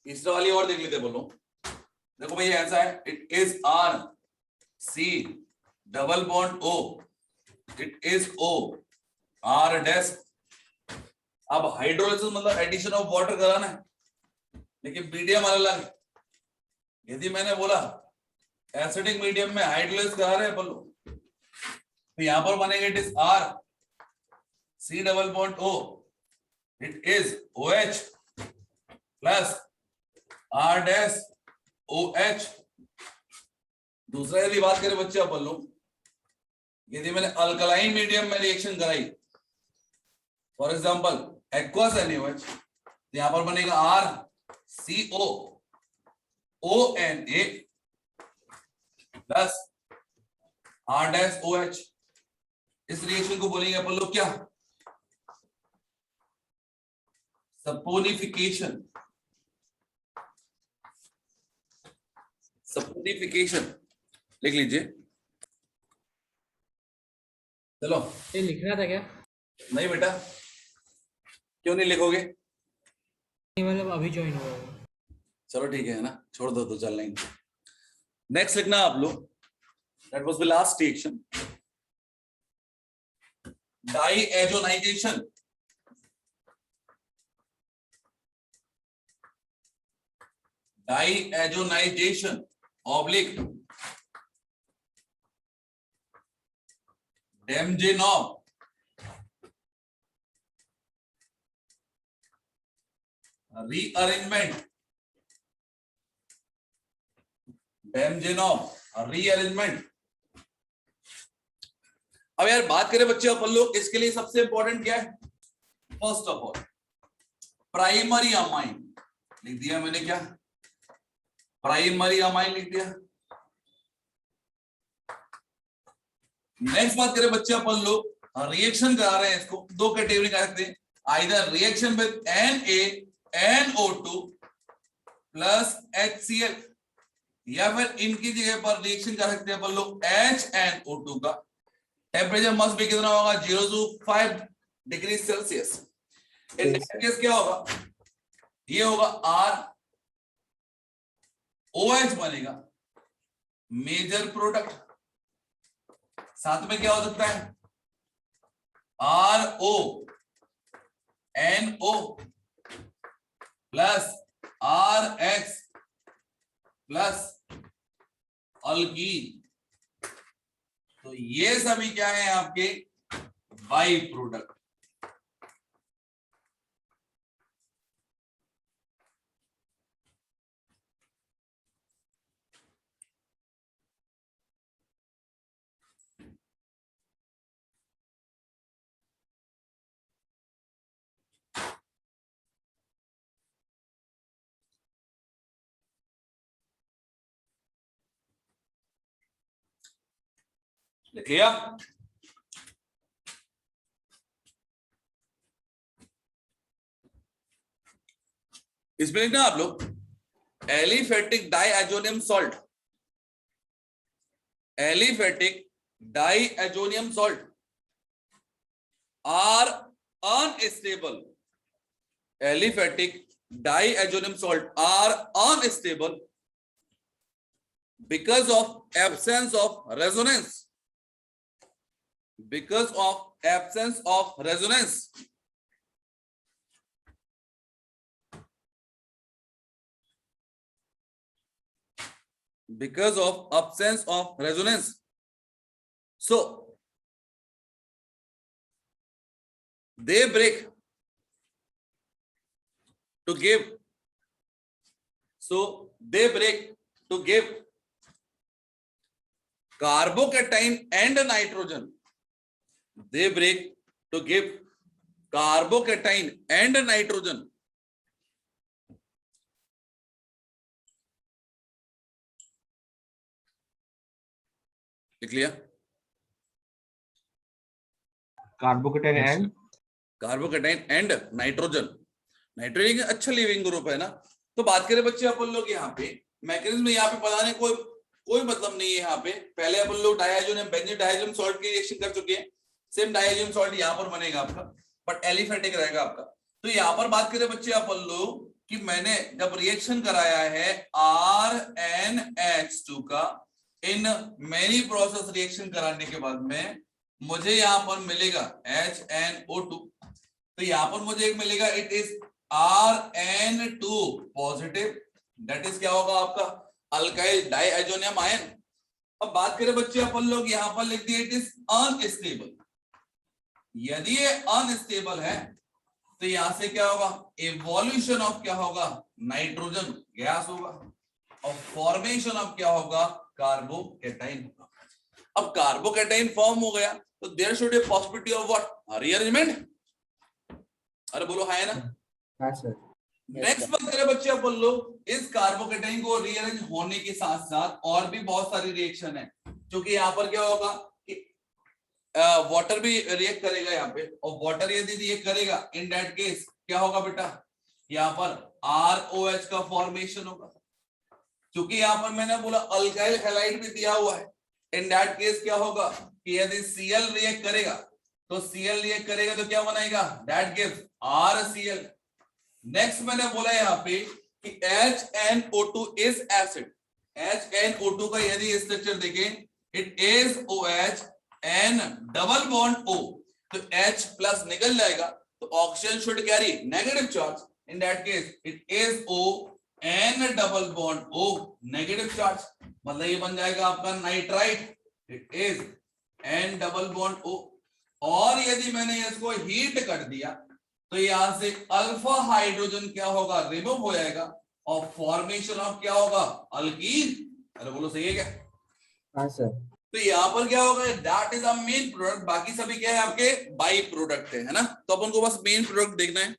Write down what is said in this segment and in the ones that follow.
तीसरा वाली और देख लेते बोलो। देखो भाई ऐसा है, it is R C double bond O, it is O R dash. अब हाइड्रोलिसिस मतलब एडिशन ऑफ वाटर कराना है, लेकिन मीडियम अलग है। यदि मैंने बोला एसिडिक मीडियम में हाइड्रोलिसिस करा रहे हैं बोलो, तो यहां पर बनेगा it is R C double bond O, it is O H plus R dash O H. दूसरा यदि बात करें बच्चे अपन लोग, यदि मैंने अल्कलाइन मीडियम में रिएक्शन कराई, फॉर एग्जांपल एक्वस NaOH, तो यहां पर बनेगा R C O O N A plus R dash O H. इस रिएक्शन को बोलेंगे अपन लोग क्या, सपोनिफिकेशन। सपोनिफिकेशन लिख लीजिए। चलो ये लिखना था क्या? नहीं बेटा, क्यों नहीं लिखोगे? मतलब अभी ज्वाइन हुआ है। चलो ठीक है ना, छोड़ दो तो चल नहीं। नेक्स्ट लिखना आप लोग, that was the last reaction, diazotization. Diazotization oblique Demjanov rearrangement, Demjanov rearrangement. अब यार बात करें बच्चे अपन लोग, इसके लिए सबसे इंपॉर्टेंट क्या है? First of all primary amine लिख दिया मैंने, क्या प्राइमरी अमाइन लिख दिया। नेक्स्ट बात करें बच्चे अपन लोग, रिएक्शन करा रहे हैं, इसको दो कैटेगरी कर सकते हैं, either reaction with NaNO2 plus HCl, या फिर इनकी जगह पर रिएक्शन कर सकते हैं अपन लोग HNO2 का। टेम्परेचर मस्ट भी कितना होगा? 0 to 5 degree Celsius. In case क्या होगा? ये होगा R OH बनेगा मेजर प्रोडक्ट, साथ में क्या हो सकता है? RO NO plus RX plus alkyne. तो ये सभी क्या है आपके बाई प्रोडक्ट। लिखिए इसमें लिखना आप लोग, aliphatic diazonium salt, aliphatic diazonium salt are unstable, aliphatic diazonium salt are unstable because of absence of resonance, because of absence of resonance। because of absence of resonance, so they break to give, so they break to give carbocation and nitrogen, they break to give carbocation and nitrogen। लिख लिया? Carbocation and carbocation and nitrogen. Nitrogen अच्छा leaving group है ना। तो बात करें बच्चे अपन लोग यहाँ पे मैकेनिज्म में, यहाँ पे बताने कोई मतलब नहीं है। यहाँ पे पहले अपन लोग डाइएजोनियम बेंजीन डाइएजोनियम सॉल्ट की रिएक्शन कर चुके हैं, सेम डाइएजोनियम सॉल्ट यहाँ पर बनेगा आपका, बट एलिफेटिक रहेगा आपका। तो यहां पर बात करें बच्चे अपन लोग कि मैंने जब रिएक्शन कराया है RNH2 का इन मेनी प्रोसेस रिएक्शन कराने के बाद में मुझे यहां पर मिलेगा HNO2। तो यहां पर मुझे एक मिलेगा it is RN2 positive, that is क्या होगा आपका अल्काइल डाइएजोनियम आयन। अब बात करें बच्चे अपन लोग यहां पर लिख दिए इट इज अनस्टेबल। यदि ये अनस्टेबल है तो यहां से क्या होगा इवोल्यूशन ऑफ क्या होगा नाइट्रोजन गैस होगा और फॉर्मेशन ऑफ क्या होगा कार्बोकेटाइन होगा। अब कार्बोकेटाइन फॉर्म हो गया तो there should be possibility of what rearrangement. अरे बोलो है ना। हाँ सर। नेक्स्ट बात करें बच्चे अपन लोग इस कार्बोकेटाइन को रीअरेंज होने के साथ साथ और भी बहुत सारी रिएक्शन है, क्योंकि यहाँ पर क्या होगा कि वाटर भी रिएक्ट करेगा यहाँ पे, और वाटर यदि रिएक्ट करेगा इन दैट केस क्या होगा बेटा यहाँ पर ROH का फॉर्मेशन होगा। क्योंकि यहाँ पर मैंने बोला अल्काइल हैलाइड भी दिया हुआ है, इन दैट केस क्या होगा कि यदि Cl रिएक्ट करेगा तो Cl रिएक्ट करेगा तो क्या बनाएगा दैट गिव्स RCl। नेक्स्ट मैंने बोला यहाँ पे कि HNO2 इज एसिड। HNO2 का यदि स्ट्रक्चर देखें it is OH N double bond O, तो H प्लस निकल जाएगा तो oxygen should carry negative charge, in that case it is O N double bond O negative charge, मतलब ये बन जाएगा आपका nitrite, it is N double bond O। और यदि मैंने इसको हीट कर दिया तो यहां से अल्फा हाइड्रोजन क्या होगा रिमूव हो जाएगा और फॉर्मेशन ऑफ क्या होगा अल्कीन। अरे बोलो सही है क्या। हाँ सर। तो यहाँ पर क्या होगा that is a main product, बाकी सभी क्या है आपके बाई प्रोडक्ट है ना। तो अपन को बस मेन प्रोडक्ट देखना है।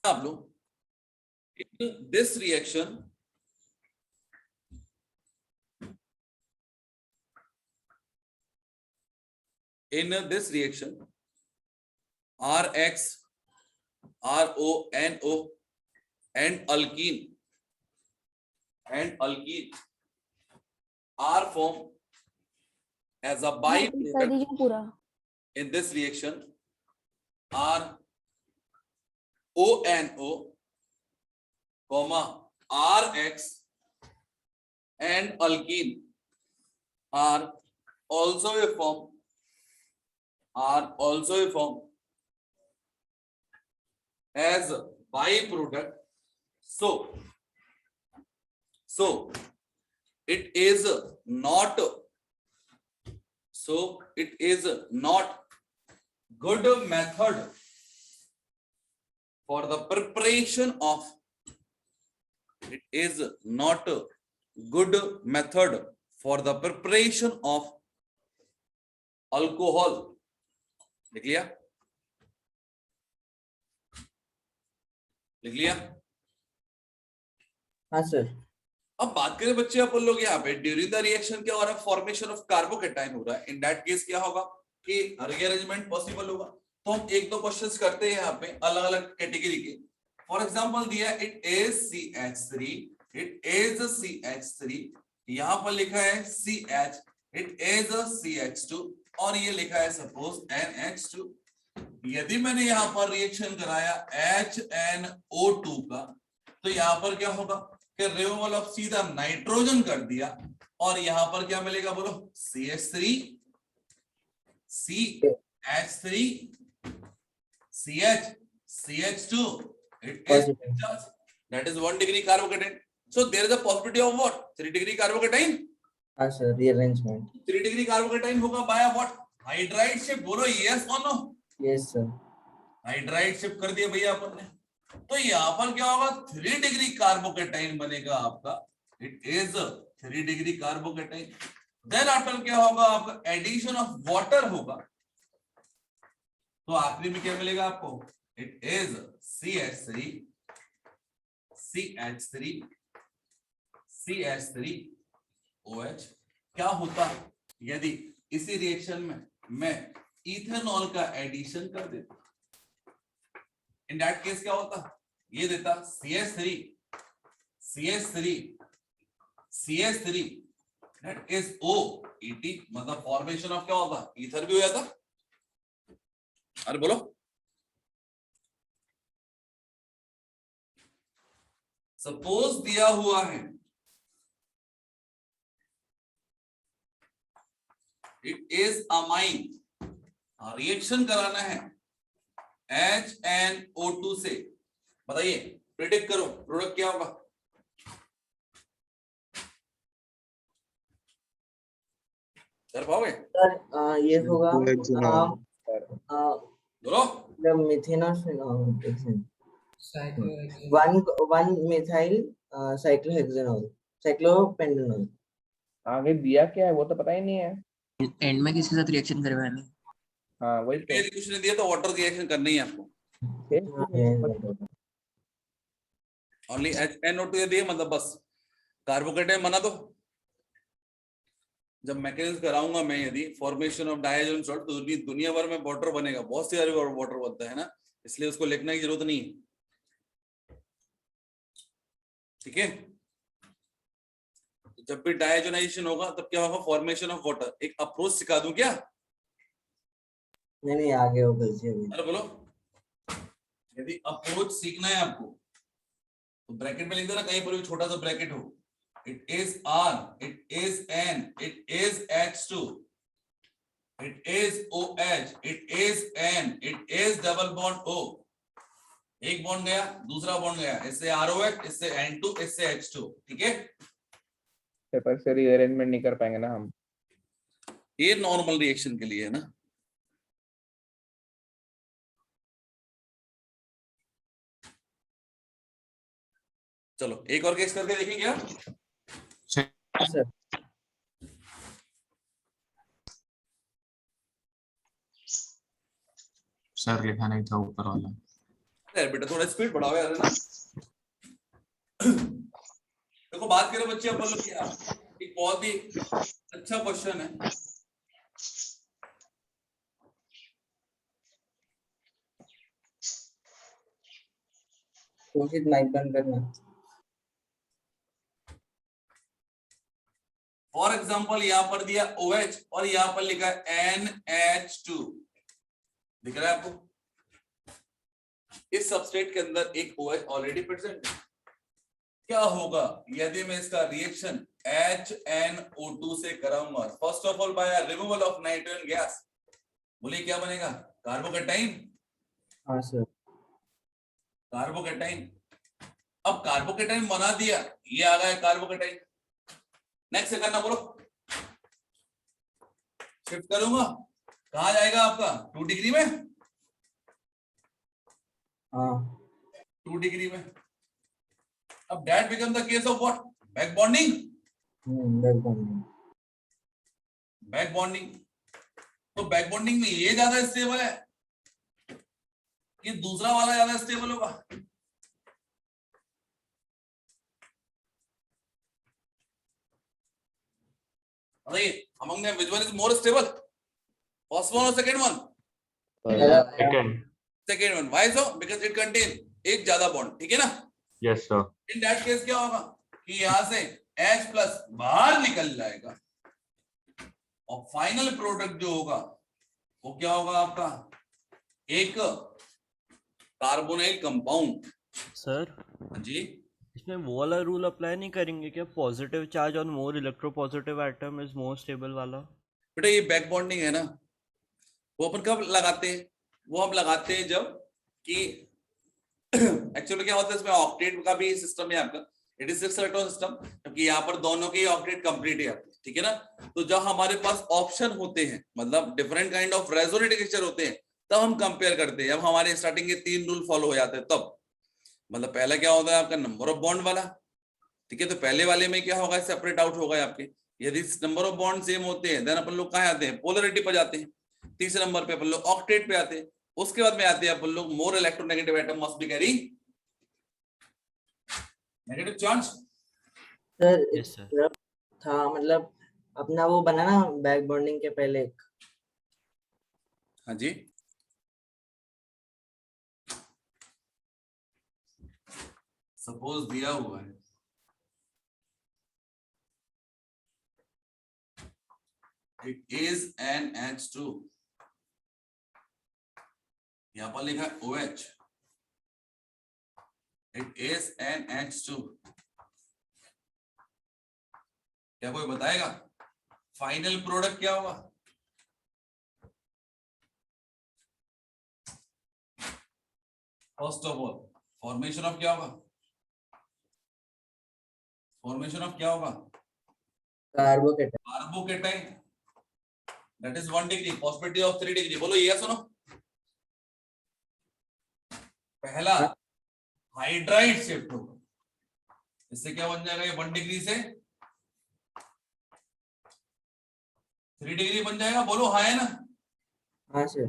आप लोग this reaction in this reaction RX, RONO and alkene are formed as a byproduct in this reaction RONO, RX and alkene are also a form as a byproduct. So it is not good method for the preparation of alcohol। लिख लिया हाँ sir. अब बात करें बच्चे अपन लोग यहाँ पे ड्यूरिंग द रिएक्शन क्या हो रहा है फॉर्मेशन ऑफ कार्बोकेटाइन हो रहा है, इन दैट केस क्या होगा कि रीअरेंजमेंट पॉसिबल होगा। तो हम एक दो क्वेश्चंस करते हैं यहाँ पे अलग अलग कैटेगरी के। फॉर एग्जांपल दिया इट इज CH3, यहाँ पर लिखा है CH, इट इज CH2 और ये लिखा है सपोज NH2। यदि मैंने यहाँ पर रिएक्शन कराया HNO2 का तो यहाँ पर क्या होगा कि रिमूवल ऑफ सीधा नाइट्रोजन कर दिया और यहाँ पर क्या मिलेगा बोलो CH3, CH3, CH, CH2, it is charge, that is 1 degree carbocation। So there is a possibility of what 3 degree carbocation। हाँ सर रीअरेंजमेंट 3 degree carbocation होगा बाय व्हाट हाइड्राइड शिप। बोलो यस और no. Yes sir. Hydride shift कर दिया भैया अपन ने। तो यहाँ पर क्या होगा 3 डिग्री कार्बोकेटाइन बनेगा आपका, it is 3 degree carbocation. Then after क्या होगा आपका एडिशन ऑफ वाटर होगा तो आखिरी में क्या मिलेगा आपको it is CH3, CH3, CH3 OH। क्या होता यदि इसी रिएक्शन में मैं इथेनॉल का एडिशन कर देता, इन दैट केस क्या होता ये देता CH3, CH3, CH3 that is OET, मतलब फॉर्मेशन ऑफ क्या होता ईथर भी हो जाता। अरे बोलो सपोज दिया हुआ है इट इज अमाइन, रिएक्शन कराना है HNO2 से, बताइए प्रिडिक्ट करो प्रोडक्ट क्या होगा। कर पाओगे? सर ये होगा बोलो। Methanol cyclohexane. One methyl cyclohexanol cyclopentanol. आगे दिया क्या है वो तो पता ही नहीं है। एंड में किसी के साथ रिएक्शन करे मैंने। हाँ वही तो। यदि कुछ नहीं दिया तो वाटर रिएक्शन करनी है आपको, ओनली HNO2 दिए मतलब बस कार्बोकेटाइन बना दो। जब मैकेनिज्म कराऊंगा मैं, यदि फॉर्मेशन ऑफ डायजोन सॉल्ट, तो दुनिया भर में वाटर बनेगा, बहुत सारे वाटर बनता है ना, इसलिए उसको लिखने की जरूरत नहीं है। ठीक है, जब भी डायजोनाइजेशन होगा तब क्या होगा, फॉर्मेशन ऑफ वाटर। एक अप्रोच सिखा दूं क्या? नहीं आगे हो गलती अभी। अरे बोलो, यदि अप्रोच सीखना है आपको तो ब्रैकेट में लिख देना, कहीं पर भी छोटा सा ब्रैकेट हो, it is R, it is N, it is H2, it is OH, it is N, it is double bond O। एक बॉन्ड गया, दूसरा बॉन्ड गया, इससे ROH, इससे N2, इससे H2। ठीक है, पेपर से रीअरेंजमेंट नहीं कर पाएंगे ना हम। ये नॉर्मल रिएक्शन के लिए है ना। चलो एक और केस करके देखें क्या? सर सर लिखा नहीं था ऊपर वाला। यार बेटा थोड़ा स्पीड बढ़ाओ यार, है ना। देखो बात करें बच्चे अपन लोग क्या, एक बहुत ही अच्छा क्वेश्चन है। कोशिश माइक बंद करना। फॉर एग्जाम्पल यहां पर दिया OH और यहां पर लिखा है NH2, दिख रहा है आपको? इस सबस्ट्रेट के अंदर एक OH ऑलरेडी प्रेजेंट है। क्या होगा यदि मैं इसका रिएक्शन HNO2 से कराऊंगा? First of all by removal of nitrogen gas, बोलिए क्या बनेगा? कार्बोकेटाइन। हाँ सर। कार्बोकेटाइन, अब कार्बोकेटाइन बना दिया, ये आ गया कार्बोकेटाइन। नेक्स्ट से करना बोलो, शिफ्ट करूंगा, कहां जाएगा आपका? 2 डिग्री में, हाँ 2 डिग्री में। अब that become the case of what? Back bonding. Back bonding. Back bonding, तो बैक बॉन्डिंग में ये ज्यादा स्टेबल है, ये दूसरा वाला ज्यादा स्टेबल होगा? among them which one is more stable? First one or second one? Second. Second one. Why so? Because it contain एक ज्यादा बॉन्ड। ठीक है ना? Yes sir. In that case क्या होगा कि यहां से H प्लस बाहर निकल जाएगा और फाइनल प्रोडक्ट जो होगा वो क्या होगा आपका? एक कार्बोनाइल कंपाउंड। सर जी, इसमें वो वाला रूल अप्लाई नहीं करेंगे क्या? Positive charge on more electropositive atom is more stable वाला। बेटा ये बैक बॉन्डिंग है ना, वो अपन कब लगाते हैं? वो हम लगाते हैं जब कि एक्चुअली क्या होता है इसमें ऑक्टेट का भी सिस्टम है आपका, इट इज 6 इलेक्ट्रॉन सिस्टम, क्योंकि यहाँ पर दोनों के ऑक्टेट कंप्लीट है आपके। ठीक है ना? तो जब हमारे पास ऑप्शन होते हैं, मतलब different kind of resonate structure होते हैं, तब हम कंपेयर करते हैं। जब हमारे स्टार्टिंग के 3 रूल फॉलो हो जाते हैं तब, मतलब पहला क्या होता है आपका नंबर ऑफ बॉन्ड वाला। ठीक है, तो पहले वाले में क्या होगा? सेपरेट आउट होगा आपके। यदि नंबर ऑफ बॉन्ड सेम होते हैं देन अपन लोग कहाँ आते हैं? पोलरिटी पर जाते हैं। तीसरे नंबर पे अपन लोग ऑक्टेट पे आते हैं। उसके बाद में आते हैं अपन लोग more electronegative atom must be carry negative charge. Sir yes sir. तरफ था मतलब अपना वो बना ना बैक बॉन्डिंग के पहले एक। हाँ जी, सपोज दिया हुआ है इट इज एन H2, यहां पर लिखा है OH, इट इज NH2। क्या कोई बताएगा फाइनल प्रोडक्ट क्या होगा? First of all formation of क्या होगा? फॉर्मेशन ऑफ क्या होगा? Carbocation. Carbocation, that is 1 degree, possibility of 3 degree. बोलो यस सुनो। पहला हाइड्राइड शिफ्ट होगा, इससे क्या बन जाएगा? ये 1 डिग्री से 3 डिग्री बन जाएगा। बोलो हाँ है ना? हाँ सर।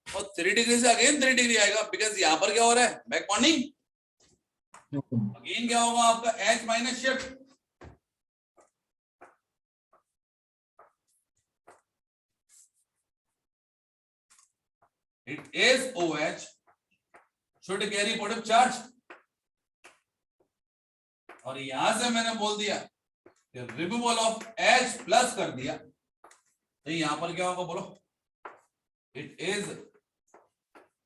और 3 डिग्री से अगेन 3 डिग्री आएगा, बिकॉज यहां पर क्या हो रहा है? Back bonding. अगेन क्या होगा आपका? H minus shift. It is OH should carry positive charge। और यहां से मैंने बोल दिया कि रिमूवल ऑफ H प्लस कर दिया, तो यहां पर क्या होगा? बोलो इट इज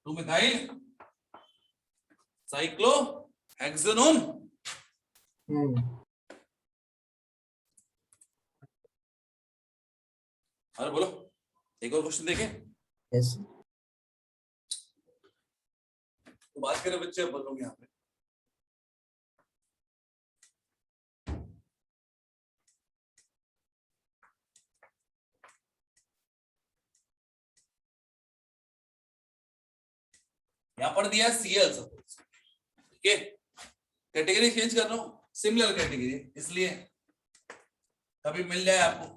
2-मिथाइल साइक्लोहेक्सेनोन। अरे बोलो एक और क्वेश्चन देखें। यस। तो बात करें बच्चे, बोल लोग यहाँ पे यहां पर दिया Cl सपोज, ठीक है? कैटेगरी चेंज कर रहा हूं, सिमिलर कैटेगरी, इसलिए कभी मिल जाए आपको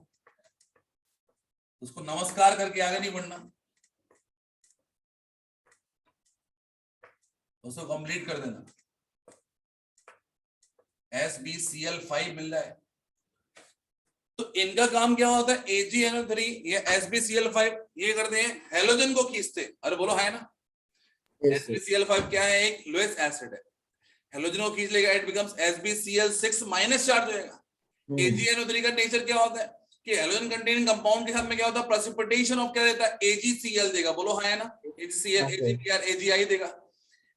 उसको नमस्कार करके आगे नहीं बढ़ना, उसको कंप्लीट कर देना। SbCl5 मिल जाए तो इनका काम क्या होता है? AgNO3 या SbCl5 ये करते हैं, हेलोजन को खींचते। अरे बोलो है ना? SbCl5 क्या है? एक लुईस एसिड है, हेलोजन को खींच लेगा, it becomes SbCl6 minus charge हो जाएगा। AgNO3 का नेचर क्या होता है कि हेलोजन कंटेनिंग कंपाउंड के साथ में क्या होता है? प्रेसिपिटेशन ऑफ क्या देता है? AgCl देगा। बोलो है ना? AgCl, AgBr, AgI देगा।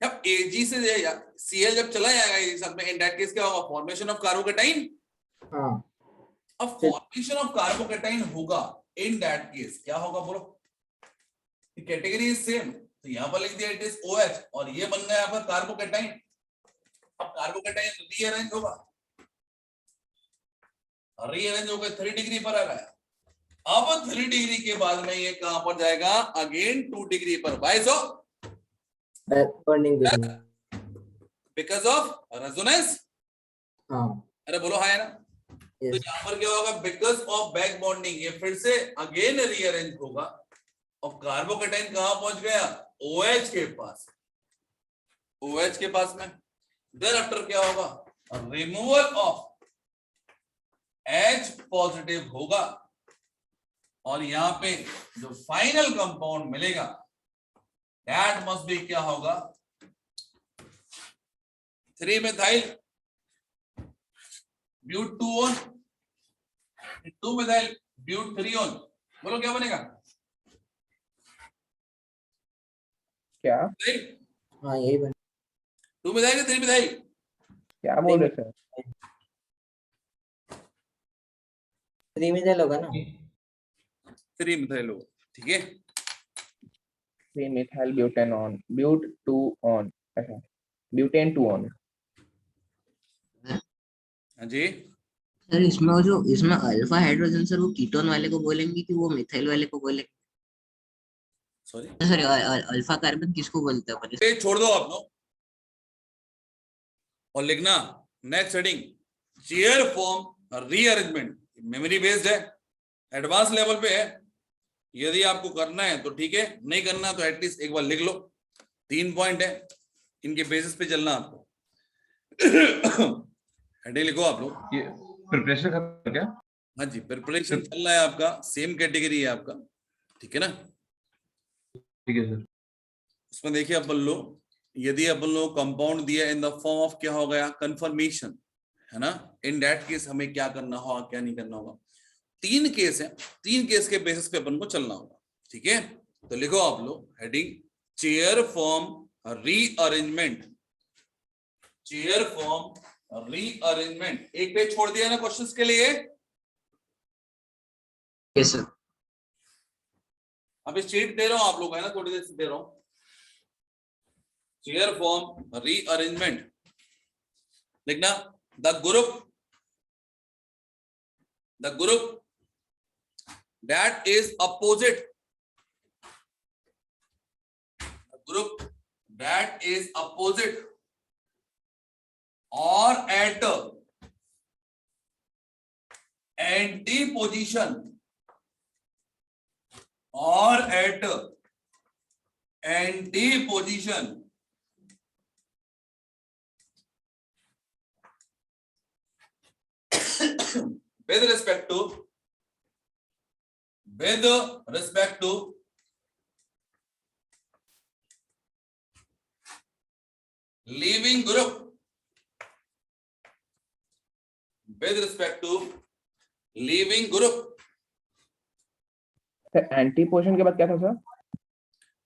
जब Ag से देगा Cl जब चला जाएगा AG साथ में, इन दैट केस क्या होगा? Formation of carbocation. अब फॉर्मेशन ऑफ कार्बोकेटाइन होगा, इन दैट केस क्या होगा? बोलो कैटेगरी इज सेम, तो यहां पर लिख दिया इट इज OH और ये बन गया आपका कार्बोकेटाइन। अब कार्बोकेटाइन रीअरेंज होगा, रीअरेंज होकर 3 डिग्री पर आ रहा है। अब 3 डिग्री के बाद में ये कहां पर जाएगा? अगेन 2 डिग्री पर। By so because of resonance. अरे बोलो है ना? तो यहां पर क्या होगा? बिकॉज ऑफ बैक बॉन्डिंग, ये फिर से अगेन रीअरेंज होगा और कार्बोकेटाइन कहां पहुंच गया? OH के पास। OH के पास में देयर आफ्टर क्या होगा? रिमूवल ऑफ H पॉजिटिव होगा और यहां पे जो फाइनल कंपाउंड मिलेगा दैट मस्ट बी क्या होगा? 3-मिथाइल ब्यूट 2-on, 2-मिथाइल ब्यूट 3-on। बोलो क्या बनेगा? क्या? हाँ यही बन। 2-मिथाइल या 3-मिथाइल? क्या बोल रहे सर? 3-मिथाइल होगा ना? 3-मिथाइल होगा, ठीक है? 3-methyl butanone, but 2-on, अच्छा butane 2-on। हाँ जी सर इसमें वो जो इसमें अल्फा हाइड्रोजन सर वो कीटोन वाले को बोलेंगे कि वो मिथाइल वाले को बोलेंगे? सॉरी सर अल्फा कार्बन किसको बोलते हैं अपन? ये छोड़ दो आप लोग और लिखना next heading chair form rearrangement. Memory based है, एडवांस लेवल पे है, यदि आपको करना है तो ठीक है, नहीं करना तो एटलीस्ट एक बार लिख लो। 3 पॉइंट है, इनके बेसिस पे चलना आपको। हेडिंग लिखो आप लोग। ये प्रिपरेशन कर क्या? हाँ जी प्रिपरेशन चल रहा है आपका, सेम कैटेगरी है आपका, ठीक है ना? ठीक है सर। उसमें देखिए अपन लोग, यदि अपन लोग कंपाउंड दिया इन द फॉर्म ऑफ क्या हो गया? कंफर्मेशन, है ना? इन दैट केस हमें क्या करना होगा, क्या नहीं करना होगा? 3 केस है, 3 केस के बेसिस पे अपन को चलना होगा, ठीक है? तो लिखो आप लोग heading chair form rearrangement. Chair form rearrangement. एक पेज छोड़ दिया ना क्वेश्चंस के लिए। Yes sir. अभी शीट दे रहा हूं आप लोग, है ना, थोड़ी देर से दे रहा हूं। चेयर फॉर्म रीअरेंजमेंट लिखना। The group that is opposite, group that is opposite or at anti position or at anti position with respect to leaving group, with respect to leaving group, anti position के बाद क्या था sir?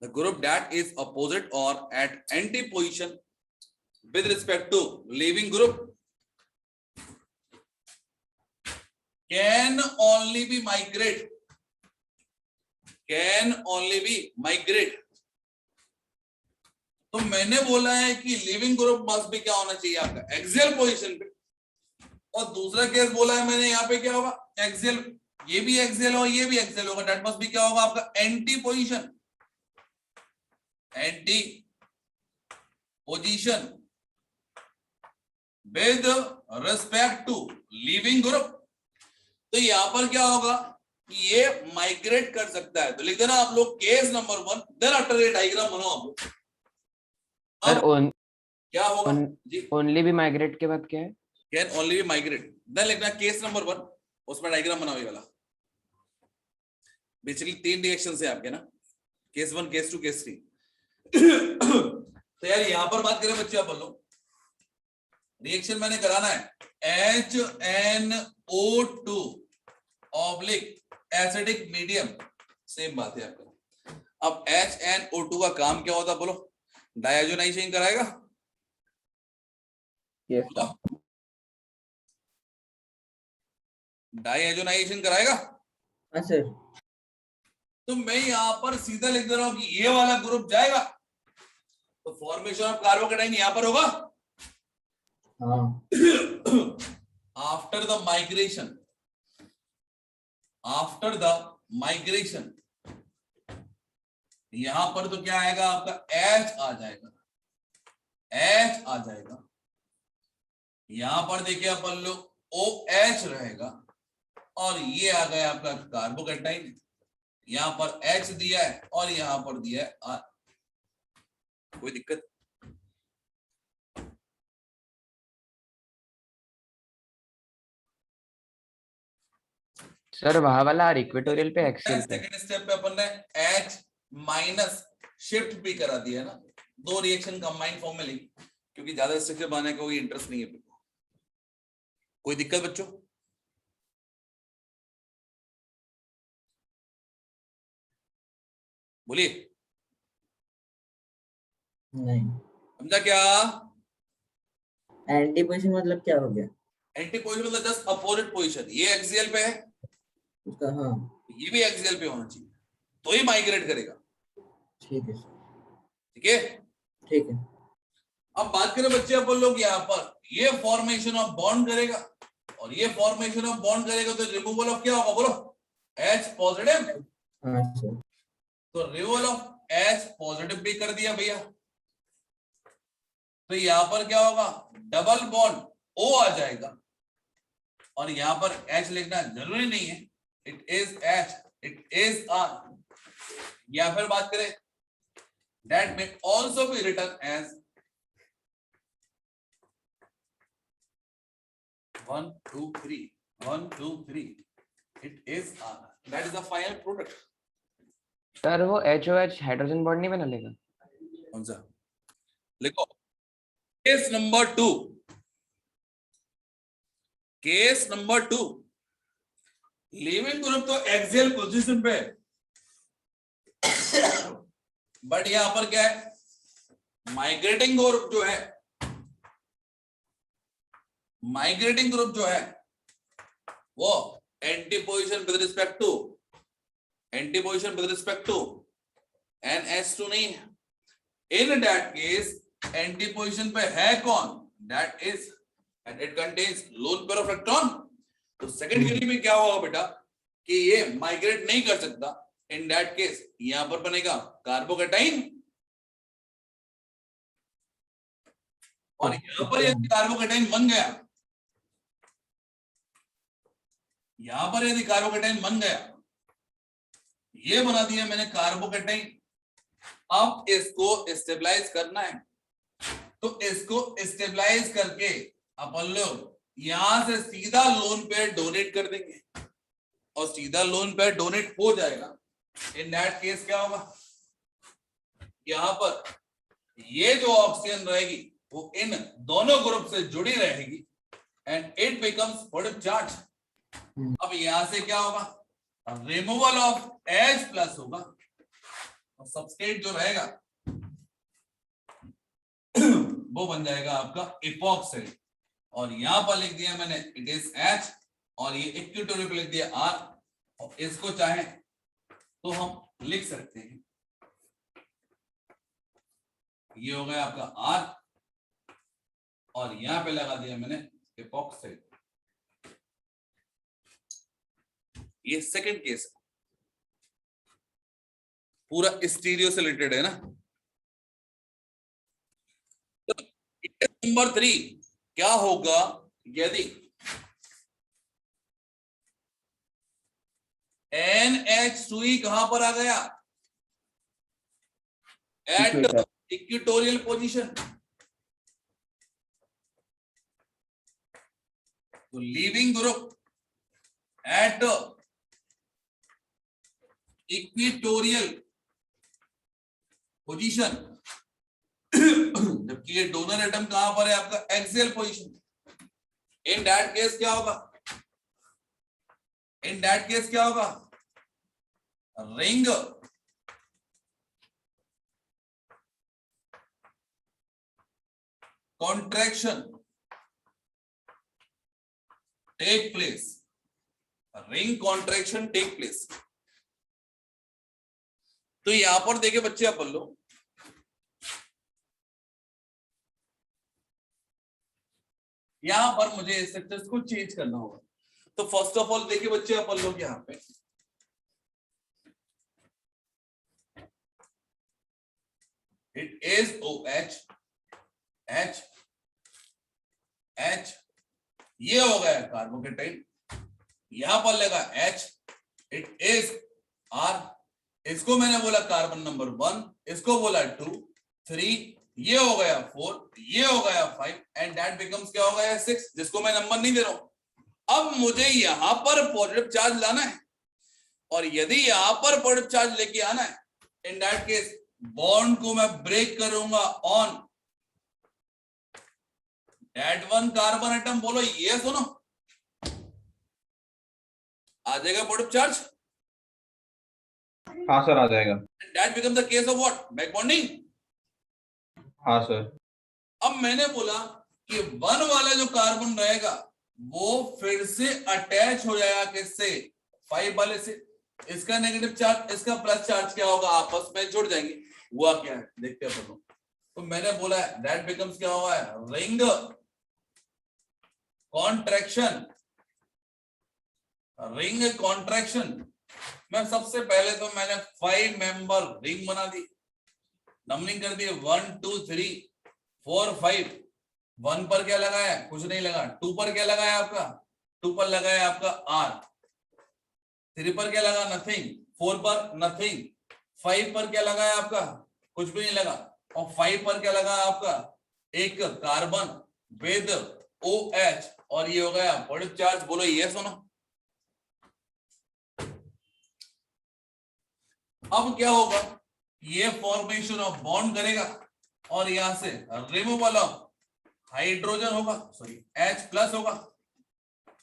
the group that is opposite or at anti position with respect to leaving group can only be migrate, can only be migrate। तो मैंने बोला है कि leaving group must भी क्या होना चाहिए आपका एक्सियल पोजीशन पे, और दूसरा केस बोला है मैंने यहाँ पे क्या होगा एक्सियल, ये भी एक्सियल हो ये भी एक्सियल होगा, दैट मस्ट भी क्या होगा आपका anti position, anti position with respect to leaving group. तो यहां पर क्या होगा कि ये माइग्रेट कर सकता है। तो लिख देना आप लोग केस नंबर 1, देन आफ्टर ये डायग्राम बनाओ आप लोग। सर क्या होगा जी, ओनली भी माइग्रेट के बाद क्या है? Can only be migrate, then लिखना केस नंबर 1, उसमें डायग्राम बनाओ ये वाला। बेसिकली 3 रिएक्शंस है आपके ना, केस 1, केस 2, केस 3। तो यार यहां पर बात करें बच्चे, आप बोलो रिएक्शन मैंने कराना है HNO2 oblique acidic medium, same बात है आपका। अब HNO2 का काम क्या होता है बोलो? डायजोनाइजेशन कराएगा। Yes sir. डायजोनाइजेशन कराएगा। हाँ सर। तो मैं यहां पर सीधा लिख दे रहा हूं कि ये वाला ग्रुप जाएगा तो फॉर्मेशन ऑफ कार्बोकेटाइन यहां पर होगा। हाँ। आफ्टर द माइग्रेशन यहां पर तो क्या आएगा आपका H आ जाएगा, H आ जाएगा। यहां पर देखिए अपन लोग OH रहेगा और ये आ गया आपका कार्बोकेटाइन। यहां पर H दिया है और यहां पर दिया है R। कोई दिक्कत? सर वहां वाला और इक्वेटोरियल पे एक्सेल पे। सेकंड स्टेप पे अपन ने H माइनस शिफ्ट भी करा दिया ना, 2 रिएक्शन कंबाइंड फॉर्म में ली, क्योंकि ज्यादा स्ट्रक्चर बनाने का कोई इंटरेस्ट नहीं है। कोई दिक्कत बच्चों? बोलिए। नहीं। समझा क्या? एंटी पोजीशन मतलब क्या हो गया? एंटी पोजीशन मतलब जस्ट अपोजिट पोजीशन। ये एक्सियल पे है, उसका हाँ ये भी एक्सियल पे होना चाहिए तो ही माइग्रेट करेगा। ठीक है ठीक है, ठीक है। अब बात करें बच्चे अपन लोग यहाँ पर ये फॉर्मेशन ऑफ बॉन्ड करेगा और ये फॉर्मेशन ऑफ बॉन्ड करेगा तो रिमूवल ऑफ क्या होगा बोलो? H positive. हाँ सर। तो रिमूवल ऑफ H पॉजिटिव भी कर दिया भैया। तो यहां पर क्या होगा? डबल बॉन्ड O आ जाएगा और यहां पर H लिखना जरूरी नहीं है, it is H, it is R। या फिर बात करें that may also be written as 1 2 3 1 2 3, it is R, that is the final product। Sir वो HOH हाइड्रोजन बॉन्ड नहीं बना लेगा? कौन सा? लिखो case number 2, case number 2। Living group तो एक्सियल पोजीशन पे बट यहां पर क्या है? माइग्रेटिंग ग्रुप जो है माइग्रेटिंग ग्रुप जो है वो anti position with respect to NH2 नहीं है। In that case anti position पे है कौन, that is and it contains lone pair of electron. तो सेकंड केस में क्या होगा बेटा कि ये माइग्रेट नहीं कर सकता। इन दैट केस यहां पर बनेगा कार्बोकेटाइन, और यहां पर यदि कार्बोकेटाइन बन गया, यहां पर यदि कार्बोकेटाइन बन गया, ये बना दिया मैंने कार्बोकेटाइन। अब इसको स्टेबलाइज करना है, तो इसको स्टेबलाइज करके अपन लोग यहां से सीधा लोन पेयर डोनेट कर देंगे, और सीधा लोन पेयर डोनेट हो जाएगा। इन दैट केस क्या होगा, यहां पर ये जो ऑक्सीजन रहेगी वो इन दोनों ग्रुप से जुड़ी रहेगी and it becomes positive charge. अब यहां से क्या होगा, रिमूवल ऑफ H+ होगा, और सबस्ट्रेट जो रहेगा वो बन जाएगा आपका इपॉक्साइड। और यहां पर लिख दिया मैंने इट इज H, और ये इक्विटोरियल पे लिख दिया R, और इसको चाहे तो हम लिख सकते हैं, ये हो गया आपका R, और यहां पे लगा दिया मैंने इपॉक्साइड। ये सेकंड केस है, पूरा स्टीरियो से रिलेटेड है ना। तो नंबर 3 क्या होगा यदि NH2 कहां पर आ गया, एट इक्वेटोरियल पोजीशन। तो leaving group at equatorial position, जबकि ये डोनर एटम कहां पर है आपका axial position. In that case क्या होगा, इन दैट केस क्या होगा, ring contraction take place, ring contraction take place. तो यहां पर देखिए बच्चे अपन लोग, यहां पर मुझे स्ट्रक्चर्स को चेंज करना होगा। तो फर्स्ट ऑफ ऑल देखिए बच्चे अपन लोग यहां पे it is OH, H, H, ये हो गया कार्बोकेटाइन, यहां पर लगा H, इट इज R, इसको मैंने बोला कार्बन नंबर 1, इसको बोला 2, 3, ये हो गया 4, ये हो गया 5, एंड दैट बिकम्स क्या हो गया 6, जिसको मैं नंबर नहीं दे रहा हूं। अब मुझे यहां पर पॉजिटिव चार्ज लाना है, और यदि यहां पर पॉजिटिव चार्ज लेके आना है, इन दैट केस बॉन्ड को मैं ब्रेक करूंगा on that one carbon atom. बोलो ये सुनो, आ जाएगा पॉजिटिव चार्ज। हाँ सर, आ जाएगा। That becomes the case of what? Back bonding. हाँ सर। अब मैंने बोला कि 1 वाला जो कार्बन रहेगा वो फिर से अटैच हो जाएगा किससे, 5 वाले से। इसका नेगेटिव चार्ज, इसका प्लस चार्ज क्या होगा, आपस में जुड़ जाएंगे। हुआ क्या है देखते हैं अपन लोग। तो मैंने बोला है दैट बिकम्स क्या होगा, रिंग कॉन्ट्रैक्शन, रिंग कॉन्ट्रैक्शन। मैं सबसे पहले तो मैंने 5 मेंबर रिंग बना दी, नंबरिंग कर दी 1 2 3 4 5। 1 पर क्या लगाया, कुछ नहीं लगा। 2 पर क्या लगाया आपका, 2 पर लगाया आपका R। 3 पर क्या लगा, नथिंग। 4 पर नथिंग। 5 पर क्या लगाया आपका, कुछ भी नहीं लगा। और 5 पर क्या लगा आपका, एक कार्बन विद OH, और ये हो गया पॉजिटिव चार्ज। बोलो ये सुनो। अब क्या होगा, ये फॉर्मेशन ऑफ बॉन्ड करेगा, और यहां से रिमूवल ऑफ हाइड्रोजन होगा, सॉरी H+ होगा,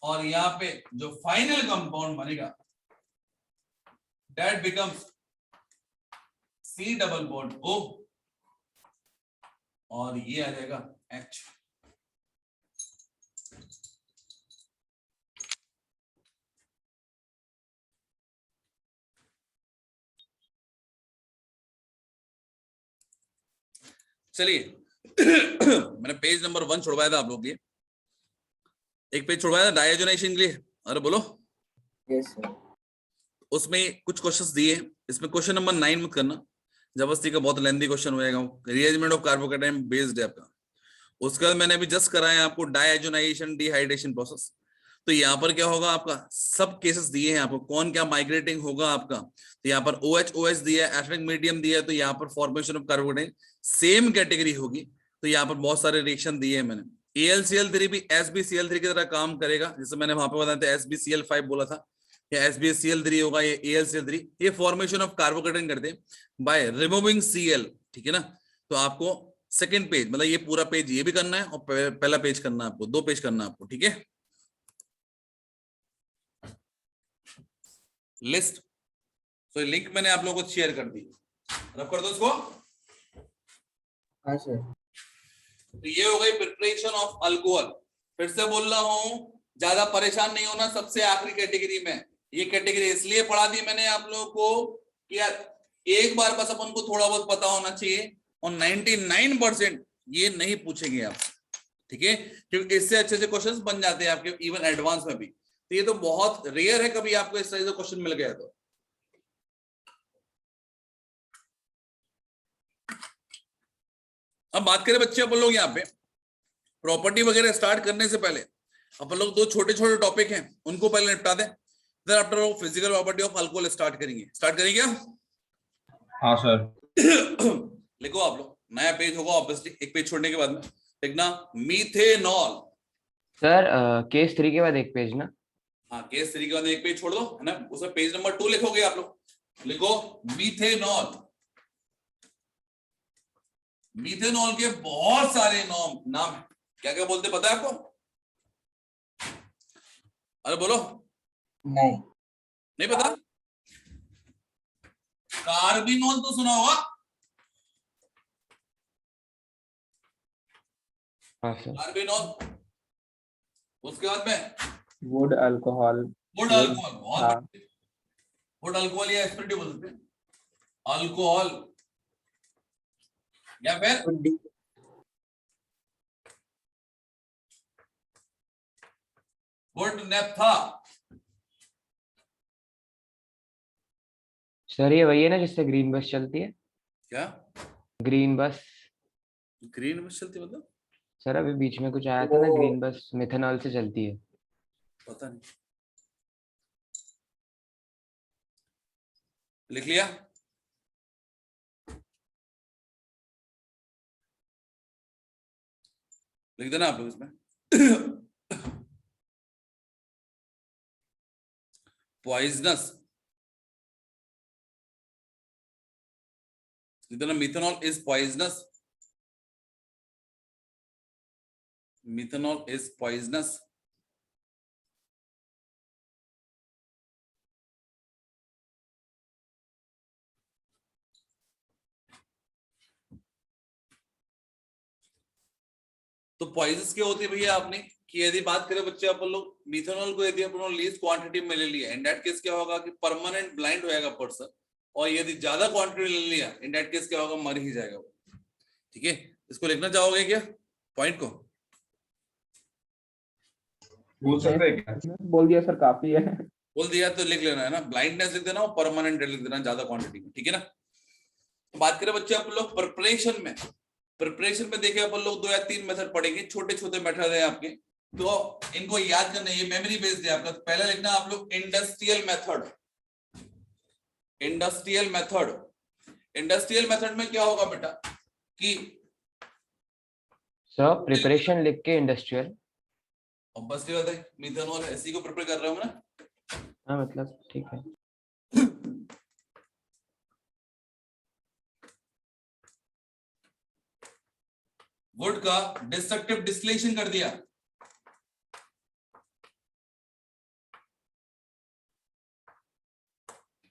और यहां पे जो फाइनल कंपाउंड बनेगा that becomes C double bond O, और ये आ जाएगा H। चलिए मैंने पेज नंबर 1 छुड़वाया था आप लोग के लिए, एक पेज छुड़वाया था डायजोनाइजेशन के लिए। अरे बोलो। Yes sir. उसमें कुछ क्वेश्चंस दिए, इसमें क्वेश्चन नंबर 9 मत करना, जबरदस्ती का बहुत लेंथी क्वेश्चन हो जाएगा। रीअरेंजमेंट ऑफ कार्बोकेटाइन बेस्ड है आपका। उसके बाद मैंने अभी जस्ट कराया आपको डायजोनाइजेशन डिहाइड्रेशन प्रोसेस। तो यहाँ पर क्या होगा आपका, सब केसेस दिए हैं आपको, कौन क्या माइग्रेटिंग होगा आपका। तो यहाँ पर OH OH दिया है, एसिडिक मीडियम दिया है, तो यहाँ पर formation of carbocation same category होगी। तो यहाँ पर बहुत सारे रिएक्शन दिए हैं मैंने। AlCl3 भी SbCl3 की तरह काम करेगा, जैसे मैंने वहां पे बताया था SbCl5 बोला था, या SbCl3 होगा, ये AlCl3, ये फॉर्मेशन ऑफ कार्बोकेटाइन करते हैं बाय रिमूविंग Cl। ठीक है ना। तो आपको सेकेंड पेज, मतलब ये पूरा पेज ये भी करना है और पहला पेज करना है आपको, 2 पेज करना है आपको। ठीक है। लिस्ट, तो लिंक मैंने आप लोगों को शेयर कर दी, रब कर दो इसको। हाँ सर। तो ये हो गई प्रिपरेशन ऑफ अल्कोहल। फिर से बोल रहा हूं, ज्यादा परेशान नहीं होना सबसे आखिरी कैटेगरी में। ये कैटेगरी इसलिए पढ़ा दी मैंने आप लोगों को कि यार एक बार बस अपन को थोड़ा बहुत पता होना चाहिए, और 99% ये नहीं पूछेंगे आप। ठीक है, क्योंकि इससे अच्छे से क्वेश्चंस बन जाते हैं आपके इवन एडवांस में भी। तो ये तो बहुत रेयर है कभी आपको इस तरह से क्वेश्चन मिल गया। तो अब बात करें बच्चे अपन लोग यहाँ पे प्रॉपर्टी वगैरह स्टार्ट करने से पहले अपन लोग 2 छोटे छोटे टॉपिक हैं, उनको पहले निपटा दें। देन आफ्टर वो physical property of alcohol start करेंगे। स्टार्ट करेंगे क्या? हाँ सर। लिखो आप लोग, नया पेज होगा ऑब्वियसली, एक पेज छोड़ने के बाद में लिखना मीथेनॉल। सर केस 3 के बाद एक पेज ना। हाँ, केस 3 के बाद एक पेज छोड़ दो, है ना। उसमें पेज नंबर 2 लिखोगे आप लोग। लिखो मीथेनॉल। मीथेनॉल के बहुत सारे नाम है, क्या क्या बोलते पता है आपको? अरे बोलो। नहीं। नहीं पता? कार्बिनॉल तो सुना होगा। हाँ सर। कार्बिनॉल। उसके बाद में वुड अल्कोहल। वुड अल्कोहल, बहुत हाँ। वुड अल्कोहल या एस्पिरिट बोलते हैं, अल्कोहल। या फिर वुड नेफ्था। सर ये वही है ना जिससे ग्रीन बस चलती है? क्या ग्रीन बस। ग्रीन बस चलती मतलब? सर अभी बीच में कुछ आया था ना, ग्रीन बस मिथेनॉल से चलती है। पता नहीं। लिख लिया? लिख देना आप लोग इसमें। पॉइजनस, लिख देना methanol is poisonous. Methanol is poisonous. तो पॉइजनस क्या होती है भैया आपने कि यदि बात करें बच्चे अपन लोग मिथेनॉल को यदि अपन लीस्ट क्वांटिटी में ले लिया, इन दैट केस क्या होगा कि परमानेंट ब्लाइंड हो जाएगा पर्सन, और यदि ज्यादा क्वांटिटी ले लिया इन दैट केस क्या होगा, मर ही जाएगा वो। ठीक है, इसको लिखना चाहोगे क्या पॉइंट को? पूछ सकते हैं क्या? बोल दिया सर, काफी है। बोल दिया तो लिख लेना है ना, ब्लाइंडनेस लिख देना और परमानेंट लिख देना ज्यादा क्वांटिटी में। ठीक है ना। तो बात करें बच्चे अपन लोग प्रिपरेशन में, प्रिपरेशन में देखे अपन लोग 2 या 3 मेथड पढ़ेंगे, छोटे छोटे मेथड है आपके, तो इनको याद करना, ये मेमोरी बेस्ड है आपका। तो पहले लिखना आप लोग industrial method. Industrial method, industrial method में क्या होगा बेटा कि सर प्रिपरेशन लिख के इंडस्ट्रियल। ऑब्वियसली बात है, मिथेनॉल है, इसी को प्रिपेयर कर रहे हो ना। हाँ मतलब ठीक है। वुड का डिस्ट्रक्टिव डिस्टिलेशन कर दिया,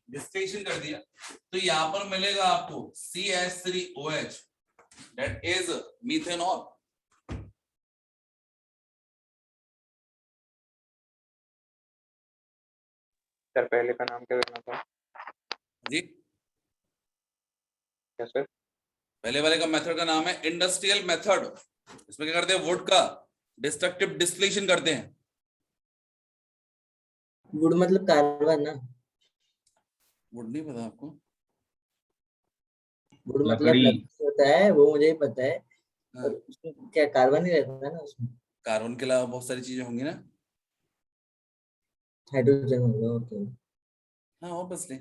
डिस्टिलेशन कर दिया, तो यहां पर मिलेगा आपको CH3OH, that is methanol. Sir पहले का नाम क्या देना था? जी क्या सर? पहले वाले का मेथड का नाम है इंडस्ट्रियल मेथड। इसमें क्या करते हैं, वुड का डिस्ट्रक्टिव डिस्टिलेशन करते हैं। वुड मतलब कार्बन ना, वुड नहीं पता आपको? वुड मतलब लकड़ी। लकड़ी होता है, वो मुझे ही पता है। हाँ, और उसमें क्या कार्बन ही रहता है ना उसमें? कार्बन के अलावा बहुत सारी चीजें होंगी ना। हाइड्रोजन होगा और क्या? हाँ ऑब्वियसली,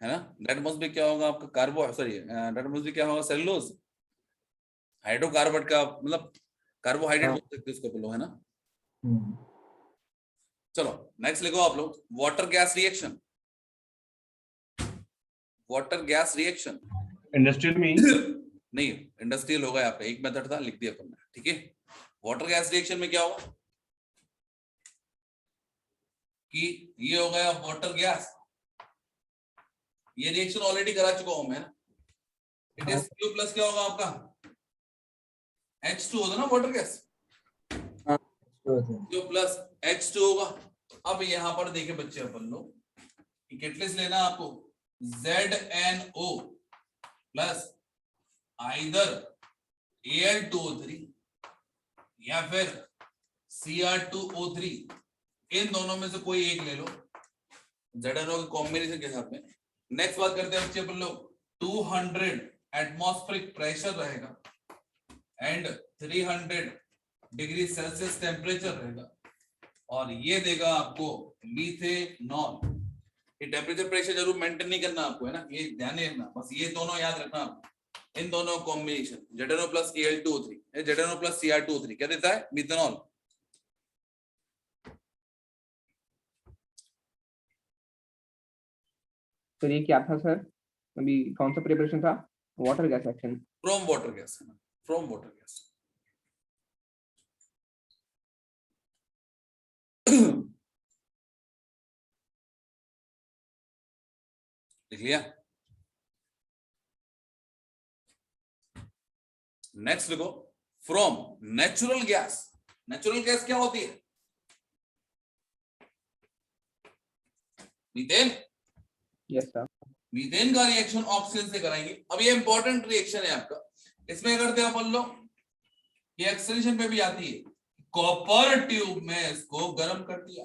है ना। डेट मस्ट भी क्या होगा आपका, कार्बो, सॉरी डेट मस्ट भी क्या होगा, सेलुलोज। हाइड्रोकार्बन का मतलब कार्बोहाइड्रेट हाँ। बोल सकते हैं उसको बोलो, है ना। हम्म। चलो नेक्स्ट लिखो आप लोग, water gas reaction. Water gas reaction industrial में ही। नहीं, इंडस्ट्रियल होगा, यहाँ पे एक मेथड था, लिख दिया अपन ने, ठीक है। वाटर गैस रिएक्शन में क्या होगा कि ये हो गया वाटर गैस, ये रिएक्शन ऑलरेडी करा चुका हूं मैं ना। इट इज Q प्लस क्या होगा आपका, H2 होगा ना वाटर गैस, हाँ, तो होता है। Q प्लस H2 होगा। अब यहाँ पर देखे बच्चे अपन लोग, कैटलिस्ट लेना आपको, ZNO प्लस आइदर Al2O3 या फिर Cr2O3, इन दोनों में से कोई एक ले लो, ZNO के कॉम्बिनेशन के साथ में। नेक्स्ट बात करते हैं बच्चे अपन लोग, 200 एटमॉस्फेरिक प्रेशर रहेगा एंड 300 डिग्री सेल्सियस टेम्परेचर रहेगा, और ये देगा आपको मीथेनॉल। ये टेम्परेचर प्रेशर जरूर मेंटेन नहीं करना आपको, है ना, ये ध्यान नहीं रखना, बस ये दोनों याद रखना आपको। इन दोनों combination ZNO plus Al2O3, ZNO plus Cr2O3 क्या देता है, मीथेनॉल। तो ये क्या था सर, अभी कौन सा प्रिपरेशन था? Water gas action. From water gas, है ना, फ्रॉम वाटर गैस। लिख लिया। नेक्स्ट लिखो, from natural gas. Natural gas क्या होती है, मीथेन। Yes sir. मीथेन का रिएक्शन ऑक्सीजन से कराएंगे। अब ये इंपॉर्टेंट रिएक्शन है आपका, इसमें करते हैं अपन लोग, ये एक्सटेंशन पे भी आती है, कॉपर ट्यूब में इसको गर्म कर दिया,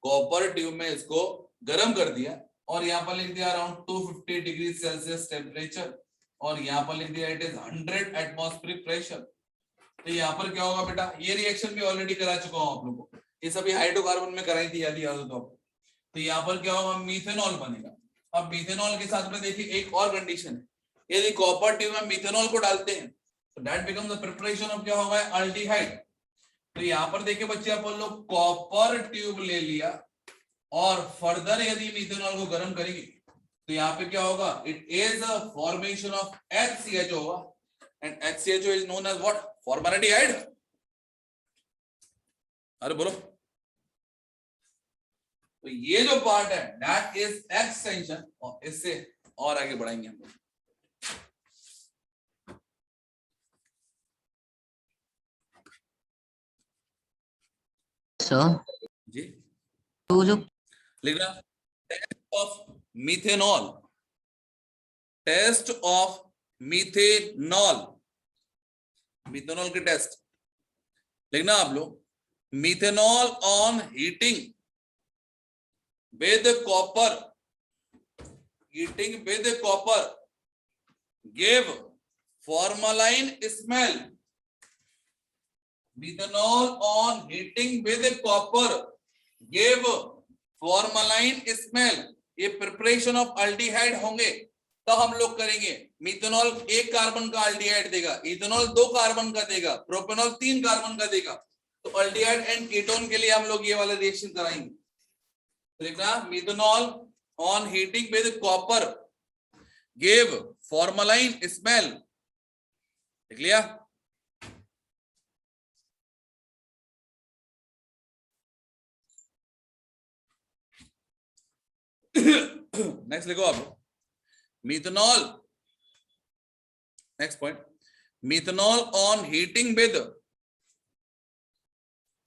कॉपर ट्यूब में इसको गर्म कर दिया, और यहाँ पर लिख दिया अराउंड 250 डिग्री सेल्सियस टेम्परेचर, और यहाँ पर लिख दिया इट इज 100 एटमॉस्फेरिक प्रेशर। तो यहाँ पर क्या होगा बेटा, ये रिएक्शन भी ऑलरेडी करा चुका हूं आप लोगों को, ये सभी हाइड्रोकार्बन में कराई थी, याद हो तो यहाँ पर क्या होगा, मीथेनॉल बनेगा। अब मीथेनॉल के साथ में देखिए एक और कंडीशन है, यदि कॉपर ट्यूब में मीथेनॉल को डालते हैं तो that becomes the preparation of क्या होगा, अल्डिहाइड। तो यहाँ पर देखिए बच्चे अपन लोग कॉपर ट्यूब ले लिया, और फर्दर यदि मीथेनॉल को गर्म करेंगे तो यहाँ पे क्या होगा, it is a formation of HCH होगा, and HCHO is known as what, formaldehyde. अरे बोलो, तो ये जो पार्ट है दैट इज एक्सटेंशन, और इससे और आगे बढ़ाएंगे हम लोग। सर जी तो जो लिखना, test of methanol, test of methanol, methanol के टेस्ट लिखना आप लोग, methanol on heating with copper, heating with copper gave formalin smell. Methanol on heating with copper gave formalin smell. ये प्रिपरेशन ऑफ अल्डिहाइड होंगे तो हम लोग करेंगे। मीथेनॉल एक कार्बन का अल्डिहाइड देगा, इथेनॉल 2 कार्बन का देगा, प्रोपेनॉल 3 कार्बन का देगा, तो अल्डिहाइड एंड कीटोन के लिए हम लोग ये वाला रिएक्शन कराएंगे। देखना, methanol on heating with copper gave formalin smell, देख लिया। नेक्स्ट लिखो आप, methanol, next point, methanol on heating with,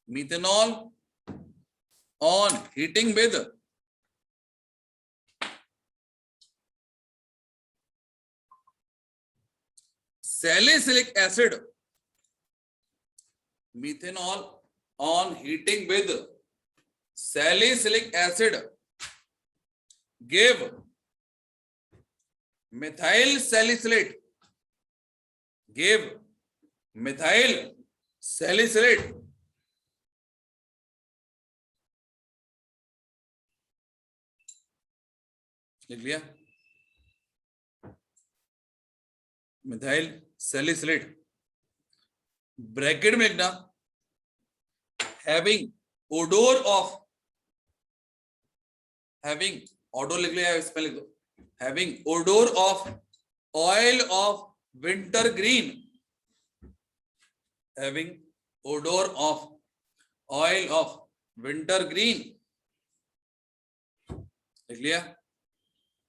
methanol on heating with salicylic acid, methanol on heating with salicylic acid give methyl salicylate, give methyl salicylate. लिख लिया, methyl salicylate, bracket में लिखना having odour of, having odour लिख लिया, इसमें लिख दो having odour of oil of winter green, having odour of oil of winter green, लिख लिया,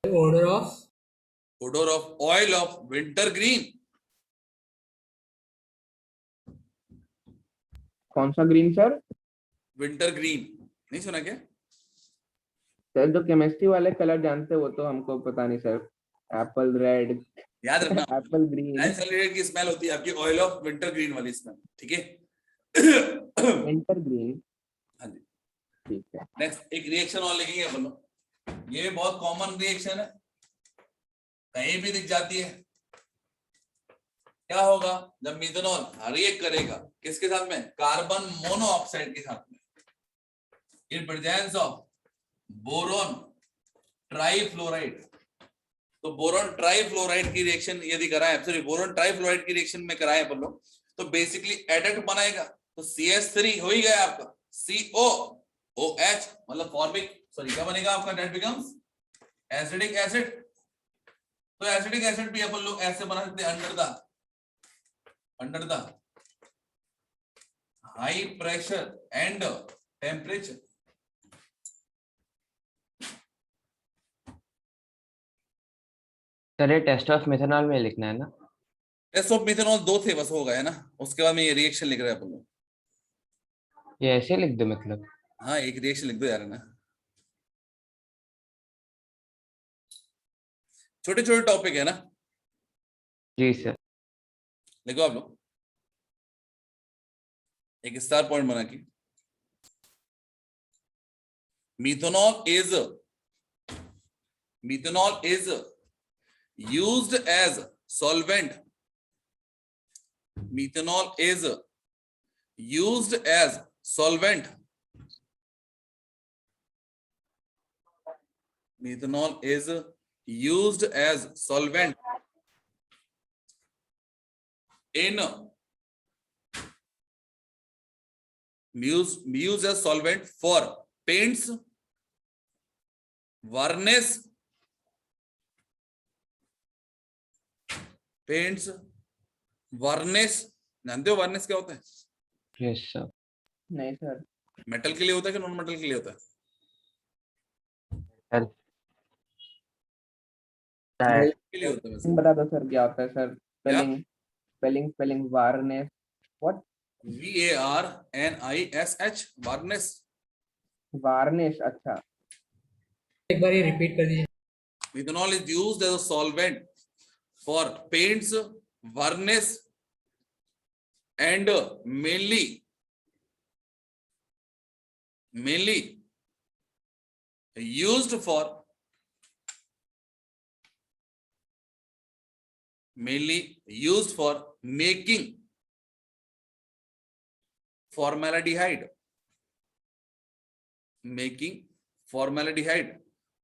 Order of odor of oil of winter green. कौन सा ग्रीन सर? winter green नहीं सुना क्या? सर जो केमिस्ट्री वाले कलर जानते हैं वो तो हमको पता नहीं सर. एप्पल रेड, याद रखना एप्पल ग्रीन, सैलिसिलेट की स्मेल होती है आपकी ऑयल ऑफ विंटर ग्रीन वाली स्मेल, ठीक है? Winter green. हाँ जी. ठीक है. नेक्स्ट एक रिएक्शन और लिखेंगे अपन लोग, ये बहुत कॉमन रिएक्शन है, कहीं भी दिख जाती है. क्या होगा जब मिथेनॉल रिएक्ट करेगा किसके साथ में? कार्बन मोनोऑक्साइड के साथ में, in presence of boron trifluoride. तो बोरॉन ट्राइफ्लोराइड की रिएक्शन यदि कराएं, सॉरी बोरॉन ट्राइफ्लोराइड की रिएक्शन में कराएं अपन लोग, तो बेसिकली एडेक्ट बनाएगा, तो CH3 हो ही गया आपका, COOH मतलब फॉर्मिक, सॉरी क्या बनेगा आपका? That becomes acidic acid. तो एसिडिक एसिड भी अपन लोग ऐसे बना सकते हैं, under the high pressure and temperature. Sir ये टेस्ट ऑफ मिथेनॉल में लिखना है ना? टेस्ट ऑफ मिथेनॉल 2 थे बस, हो गया ना. उसके बाद में ये रिएक्शन लिख रहे हैं अपन लोग. ये ऐसे लिख दो मतलब? हाँ एक रिएक्शन लिख दो यार ना, छोटे छोटे टॉपिक है ना. जी सर. लिखो आप लोग, एक स्टार पॉइंट बना के, methanol is used as solvent. Methanol is used as solvent. Methanol is used as solvent in used as solvent for paints, varnish, जानते हो वार्निश क्या होता है? Yes sir. नहीं सर. मेटल के लिए होता है कि नॉन मेटल के लिए होता है? सर के लिए होता है वैसे. बता दो सर क्या होता है सर. क्या? Spelling varnish. What? VARNISH varnish. Varnish. अच्छा. एक बार ये रिपीट कर दीजिए. Methanol is used as a solvent for paints, varnish and mainly used for making formaldehyde.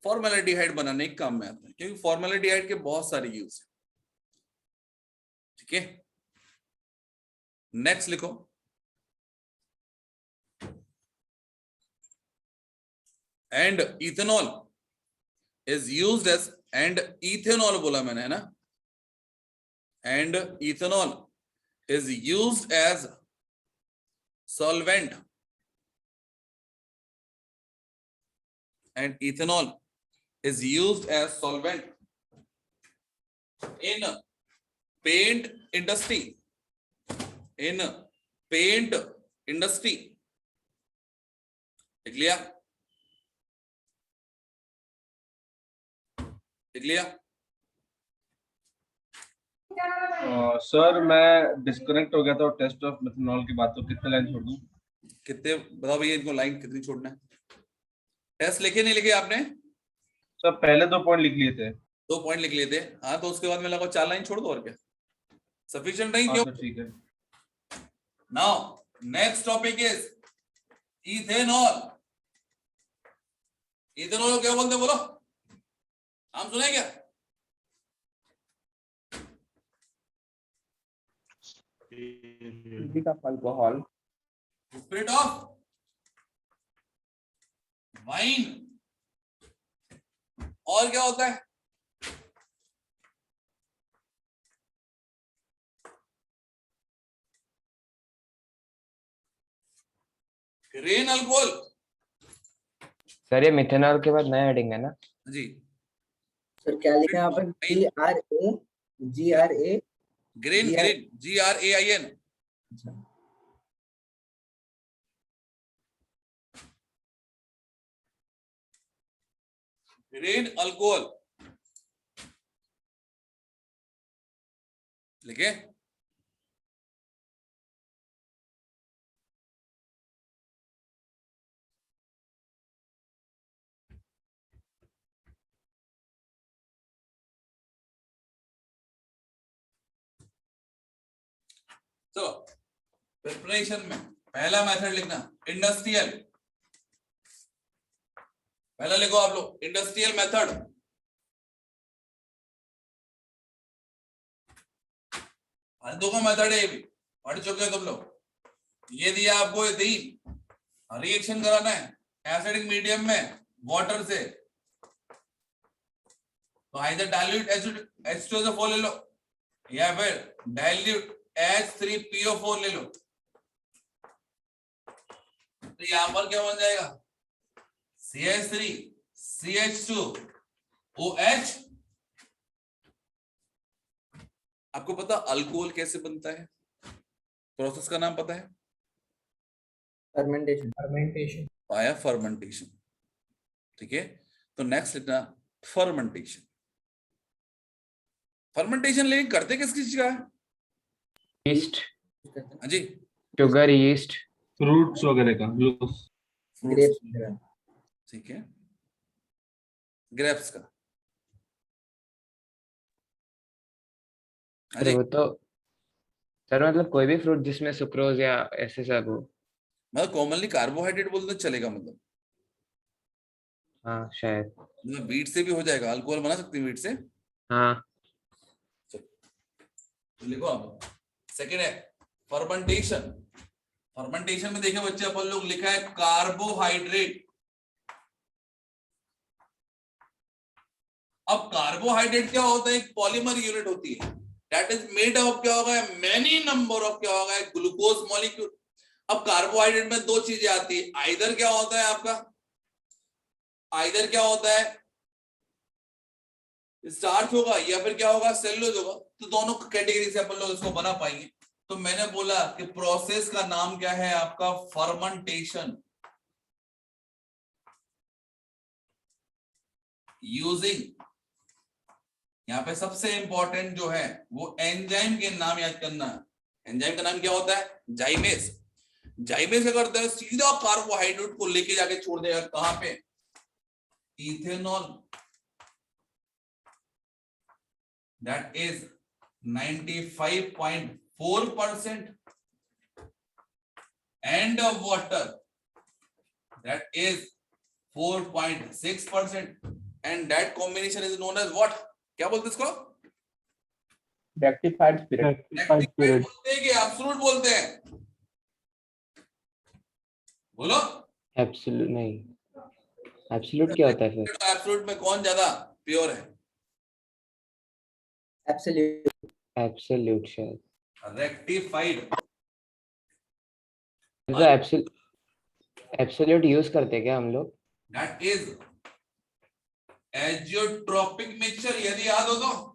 Formaldehyde बनाने के काम में आता है, क्योंकि फॉर्मेल्डिहाइड के बहुत सारे यूज है. ठीक है, नेक्स्ट लिखो. And ethanol is used as, and ethanol बोला मैंने है ना, and ethanol is used as solvent, and ethanol is used as solvent in paint industry. In paint industry. लिख लिया? लिख लिया? सर मैं डिस्कनेक्ट हो गया था टेस्ट ऑफ मेथनॉल की बात, तो कितने लाइन छोड़ दूं? कितने बताओ भैया, इनको लाइन कितनी छोड़ना है? टेस्ट लिखे नहीं लिखे आपने? सर पहले 2 पॉइंट लिख लिए थे। 2 पॉइंट लिख लिए थे, हाँ, तो उसके बाद में लगा 4 लाइन छोड़ दो, और क्या सफिशिएंट नहीं? हाँ क्यों? सर ठीक है। Now next topic is ethanol. Ethanol को क्या बोलते हैं बोलो, हम सुने क्या? Alcohol, spirit of wine. और क्या होता है? Grain alcohol. सर ये मिथेनॉल के बाद नया हेडिंग है ना? जी, सर क्या लिखा है यहाँ पर? GRA grain, grain GRAIN। Grain alcohol लिखे। चलो प्रिपरेशन में पहला मेथड लिखना इंडस्ट्रियल। पहला लिखो आप लोग इंडस्ट्रियल मेथड। दो का मेथड है, ये भी पढ़ चुके हो तुम लोग। ये दिया आपको, ये दी रिएक्शन कराना है एसिडिक मीडियम में वाटर से, तो आइदर डाइल्यूट H2SO4 ले लो या फिर डाइल्यूट H3PO4 ले लो। तो यहां पर क्या बन जाएगा? CH3 CH2 OH। आपको पता अल्कोहल कैसे बनता है? प्रोसेस का नाम पता है? फर्मेंटेशन। Fermentation. Bye fermentation. ठीक है, तो नेक्स्ट लिखना फर्मेंटेशन। फर्मेंटेशन लेकिन करते किस चीज का है? ईस्ट, हाँ जी, शुगर, ईस्ट, फ्रूट्स वगैरह का, जूस। ग्रेप्स। ठीक है, ग्रेप्स का। हाँ अरे जी, वो तो सर मतलब कोई भी फ्रूट जिसमें सुक्रोज या ऐसे सब हो। मतलब कॉमनली कार्बोहाइड्रेट बोलते तो चलेगा, मतलब हाँ शायद। वीट से भी हो जाएगा, अल्कोहल बना सकते हैं वीट से। हाँ तो लिखो आप। सेकेंड है फर्मेंटेशन। फर्मेंटेशन में देखिए बच्चे, अपन लोग लिखा है कार्बोहाइड्रेट। अब कार्बोहाइड्रेट क्या होता है? एक पॉलीमर यूनिट होती है, दैट इज मेड ऑफ क्या होगा? मेनी नंबर ऑफ क्या होगा? Glucose molecule. अब कार्बोहाइड्रेट में दो चीजें आती है, आइदर क्या होता है आपका, आइदर क्या होता है? स्टार्च होगा या फिर क्या होगा? सेलुलोज होगा। तो दोनों कैटेगरी से अपन लोग इसको बना पाएंगे। तो मैंने बोला कि प्रोसेस का नाम क्या है आपका? फर्मेंटेशन। यूजिंग, यहां पे सबसे इंपॉर्टेंट जो है वो एंजाइम के नाम याद करना है। एंजाइम का नाम क्या होता है? जाइमेस। जाइमेस क्या करता है? सीधा कार्बोहाइड्रेट को लेके जाके छोड़ देगा कहां पे? Ethanol. That is 95.4% and water that is 4.6% and that combination is known as what? क्या बोलते इसको? Rectified spirit. Rectified बोलते हैं कि एब्सोल्यूट बोलते हैं? बोलो। एब्सोल्यूट नहीं, एब्सोल्यूट क्या होता है फिर? एब्सोल्यूट में कौन ज्यादा प्योर है? एब्सोल्यूट। एब्सोल्यूट शायद। रेक्टिफाइड। तो एब्सोल्यूट यूज करते हैं क्या हम लोग? दैट इज एजियोट्रोपिक मिक्सचर, यदि याद हो तो।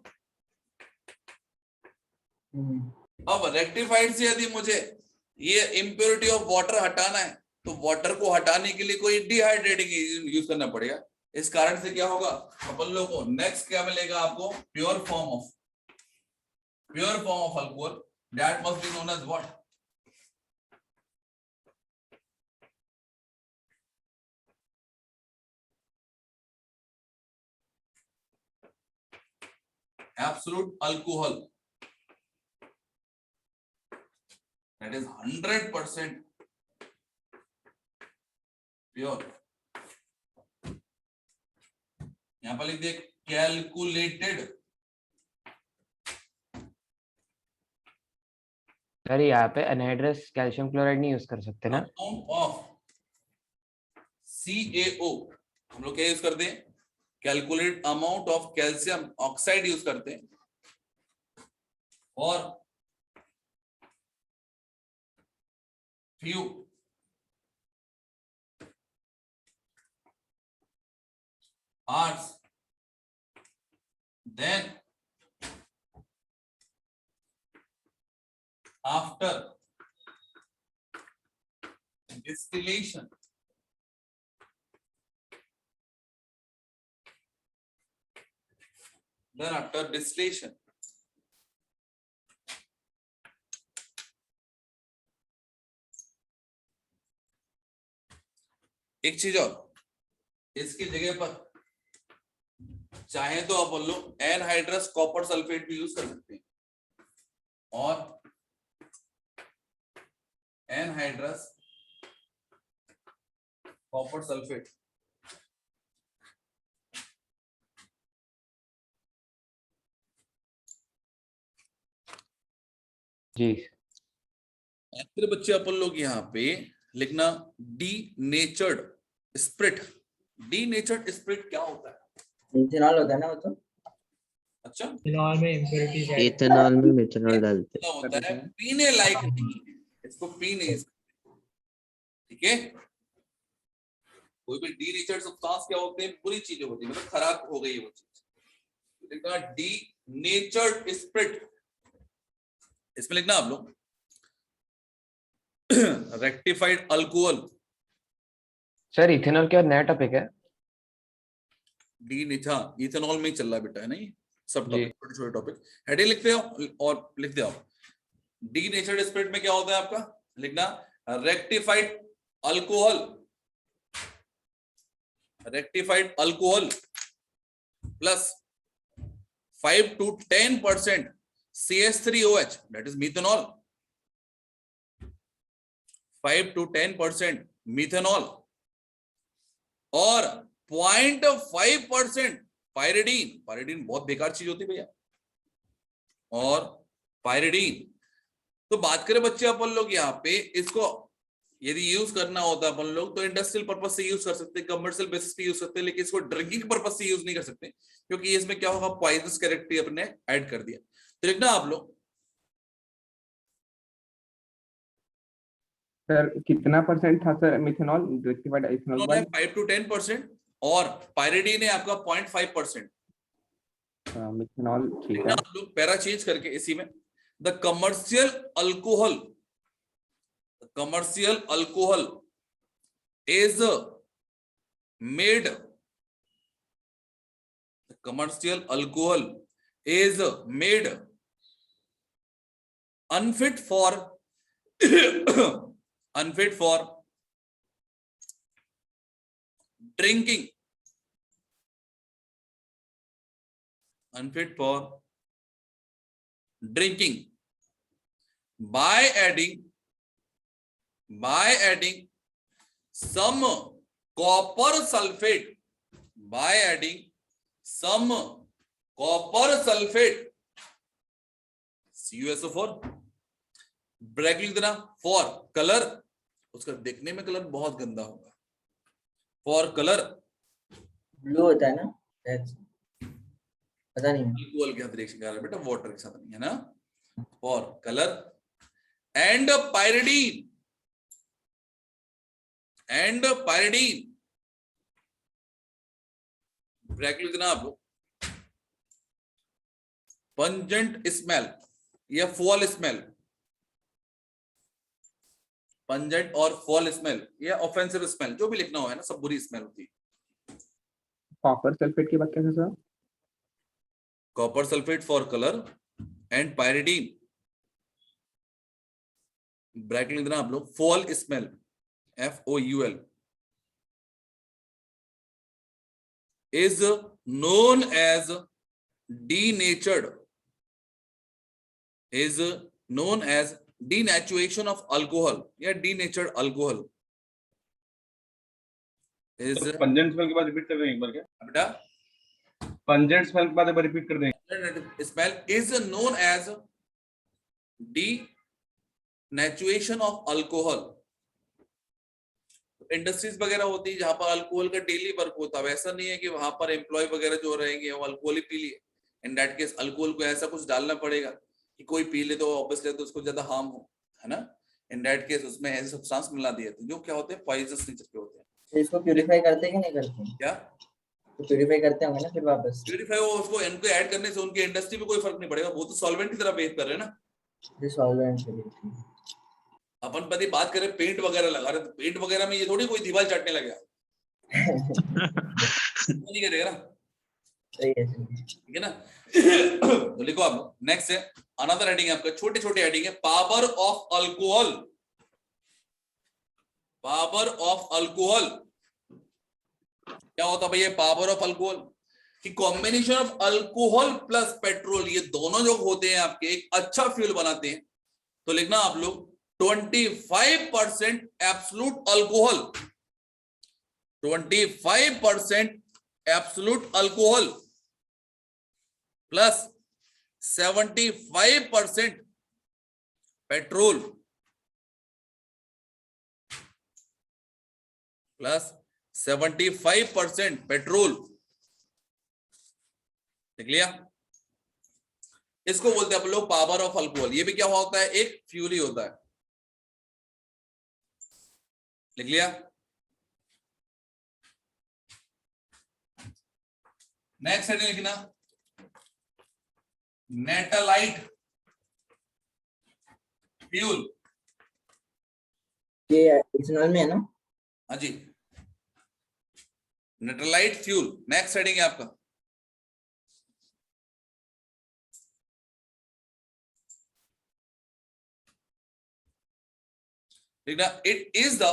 अब रेक्टिफाइड से यदि मुझे ये इम्प्योरिटी ऑफ वाटर हटाना है तो वाटर को हटाने के लिए कोई डिहाइड्रेटिंग यूज करना पड़ेगा। इस कारण से क्या होगा अपन लोगों को नेक्स्ट क्या मिलेगा आपको? Pure form of pure form of alcohol, that must be known as what? Absolute alcohol. That is 100% pure. यहां पर लिख दे कैलकुलेटेड. सर यहाँ पे अनहाइड्रस कैल्शियम क्लोराइड नहीं यूज कर सकते ना? अमाउंट ऑफ CaO हम लोग क्या यूज करते हैं? Calculate amount of calcium oxide use करते हैं. और few hours then after distillation एक चीज और, इसकी जगह पर चाहे तो आप बोल लो एनहाइड्रस कॉपर सल्फेट भी यूज कर सकते हैं, और एनहाइड्रस कॉपर सल्फेट जी फिर बच्चे अपन लोग यहाँ पे लिखना डी नेचर्ड स्प्रिट. डी नेचर्ड स्प्रिट क्या होता है? इथेनॉल होता है ना वो तो. अच्छा, इथेनॉल में इम्प्योरिटीज है. इथेनॉल में मिथेनॉल डालते क्या होता है? पीने लायक नहीं है, इसको पी नहीं सकते. ठीक है, कोई भी डी नेचर्ड सब्सटेंस क्या होते हैं? बुरी चीजें होती है, मतलब खराब हो गई है वो चीज. लिखना डी नेचर्ड स्प्रिट. इसमें लिखना आप लोग रेक्टिफाइड अल्कोहल. सर इथेनॉल क्या नया टॉपिक है? डी नेचा इथेनॉल में ही चल रहा है बेटा, है नहीं सब जी। टॉपिक, छोटे छोटे टॉपिक. हेडिंग लिखते हो और लिखते हो डी नेचर्ड स्पिरिट में क्या होता है आपका? लिखना rectified alcohol. Rectified alcohol plus 5 to 10% CH3OH, that is methanol. 5 to 10% methanol और 0.5% पायरिडीन. पायरिडीन बहुत बेकार चीज होती है भैया. और पायरिडीन. तो बात करें बच्चे अपन लोग यहाँ पे, इसको यदि यूज करना होता है अपन लोग तो इंडस्ट्रियल पर्पस से यूज कर सकते हैं, कमर्शियल बेसिस पे यूज करते हैं, लेकिन इसको ड्रिंकिंग पर्पस से यूज नहीं कर सकते क्योंकि इसमें क्या होगा? पॉइजनस कैरेक्टर अपने ऐड कर दिया. तो लिखना आप लोग सर कितना परसेंट था सर मिथेनॉल रेक्टिफाइड इथेनॉल का? 5 to 10% और पायरिडीन है आपका 0.5%. मिथेनॉल ठीक लिखना है. आप लोग पैरा चेंज करके इसी में the commercial alcohol is made unfit for drinking, by adding some copper sulfate, CuSO4. Bracket लिख देना फॉर कलर. उसका देखने में कलर बहुत गंदा होगा. फॉर कलर ब्लू होता है ना, पता नहीं. अल्कोहल के साथ रिएक्शन कर रहा है बेटा, वाटर के साथ नहीं है ना. For colour and pyridine bracket लिख देना आप लोग. पंजेंट स्मेल या फॉल स्मेल. पंजेंट और फॉल स्मेल या ऑफेंसिव स्मेल, जो भी लिखना हो है ना, सब बुरी स्मेल होती है. कॉपर सल्फेट की बात कैसे sir? Copper sulphate for colour and pyridine, bracket लिख देना आप लोग, fall smell, FOUL, is known as denatured, is known as denaturation of alcohol या denatured alcohol is pungent smell के बाद रिपीट कर देंगे एक बार क्या? बेटा पंजेंट स्मेल के बाद एक बार रिपीट कर देंगे. smell is known as denaturation of alcohol. Industries वगैरह होती है जहां पर अल्कोहल का डेली वर्क होता है, वैसा नहीं है कि वहां पर एम्प्लॉय वगैरह जो रहेंगे वो अल्कोहल ही पी लिए. इन दैट केस अल्कोहल को ऐसा कुछ डालना पड़ेगा कि कोई पी ले तो ऑब्वियसली तो उसको ज्यादा हार्म हो, है ना. इन दैट केस उसमें ऐसे सब्सटेंस मिला दिए थे जो क्या होते हैं, पॉइजनस नेचर के होते हैं. तो इसको प्यूरिफाई करते हैं कि नहीं करते हैं? क्या तो प्यूरिफाई करते होंगे ना फिर वापस. प्यूरिफाई, वो उसको इनको ऐड करने से उनकी इंडस्ट्री में कोई फर्क नहीं पड़ेगा, वो तो सॉल्वेंट की तरह बिहेव कर रहे हैं ना. सॉल्वेंट के लिए. अपन पति बात करें पेंट वगैरह लगा रहे, तो पेंट वगैरह में ये थोड़ी कोई दीवार चाटने लगेगा, नहीं करेगा ना. सही है. ठीक है ना. तो लिखो आप, नेक्स्ट है अनदर हेडिंग है आपका, छोटे छोटे हेडिंग है, power of alcohol. Power of alcohol क्या होता है भैया? पावर ऑफ अल्कोहल कि combination of alcohol plus petrol, ये दोनों जो होते हैं आपके एक अच्छा फ्यूल बनाते हैं. तो लिखना आप लोग 25% absolute alcohol, 25% absolute alcohol plus 75% petrol plus 75% petrol. देख लिया? इसको बोलते हैं आप लोग पावर ऑफ अल्कोहल. ये भी क्या होता है? एक फ्यूल ही होता है. लिख लिया? नेक्स्ट हेडिंग लिखना, नेटालाइट फ्यूल. ये इथेनॉल में है ना? हाँ जी, नेटालाइट फ्यूल. नेक्स्ट हेडिंग है आपका, लिखना, it is the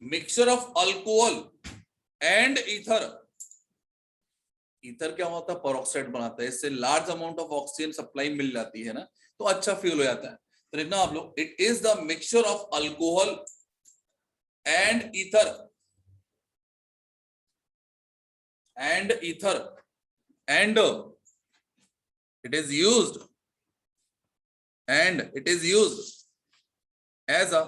mixture of alcohol and ether. Ether क्या होता है? पेरोक्साइड बनाता है, इससे large amount of oxygen supply मिल जाती है ना, तो अच्छा फ्यूल हो जाता है. तो लिखना आप लोग, it is the mixture of alcohol and ether, and ether, and it is used as a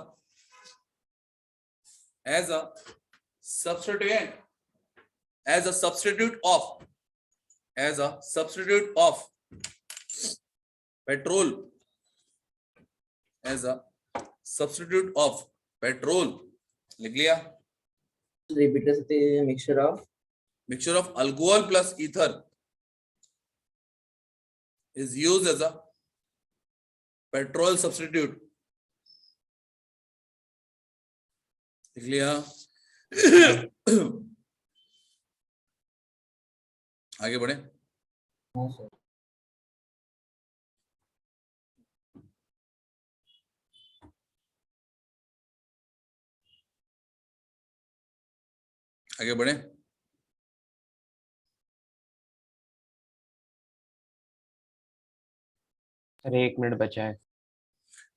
substituent, as a substitute of petrol, as a substitute of petrol. लिख लिया? रिपीट कर सकते हैं. Mixture of alcohol plus ether is used as a petrol substitute. लिख लिया? आगे बढ़े. हाँ सर. आगे बढ़े. सर 1 मिनट बचा है.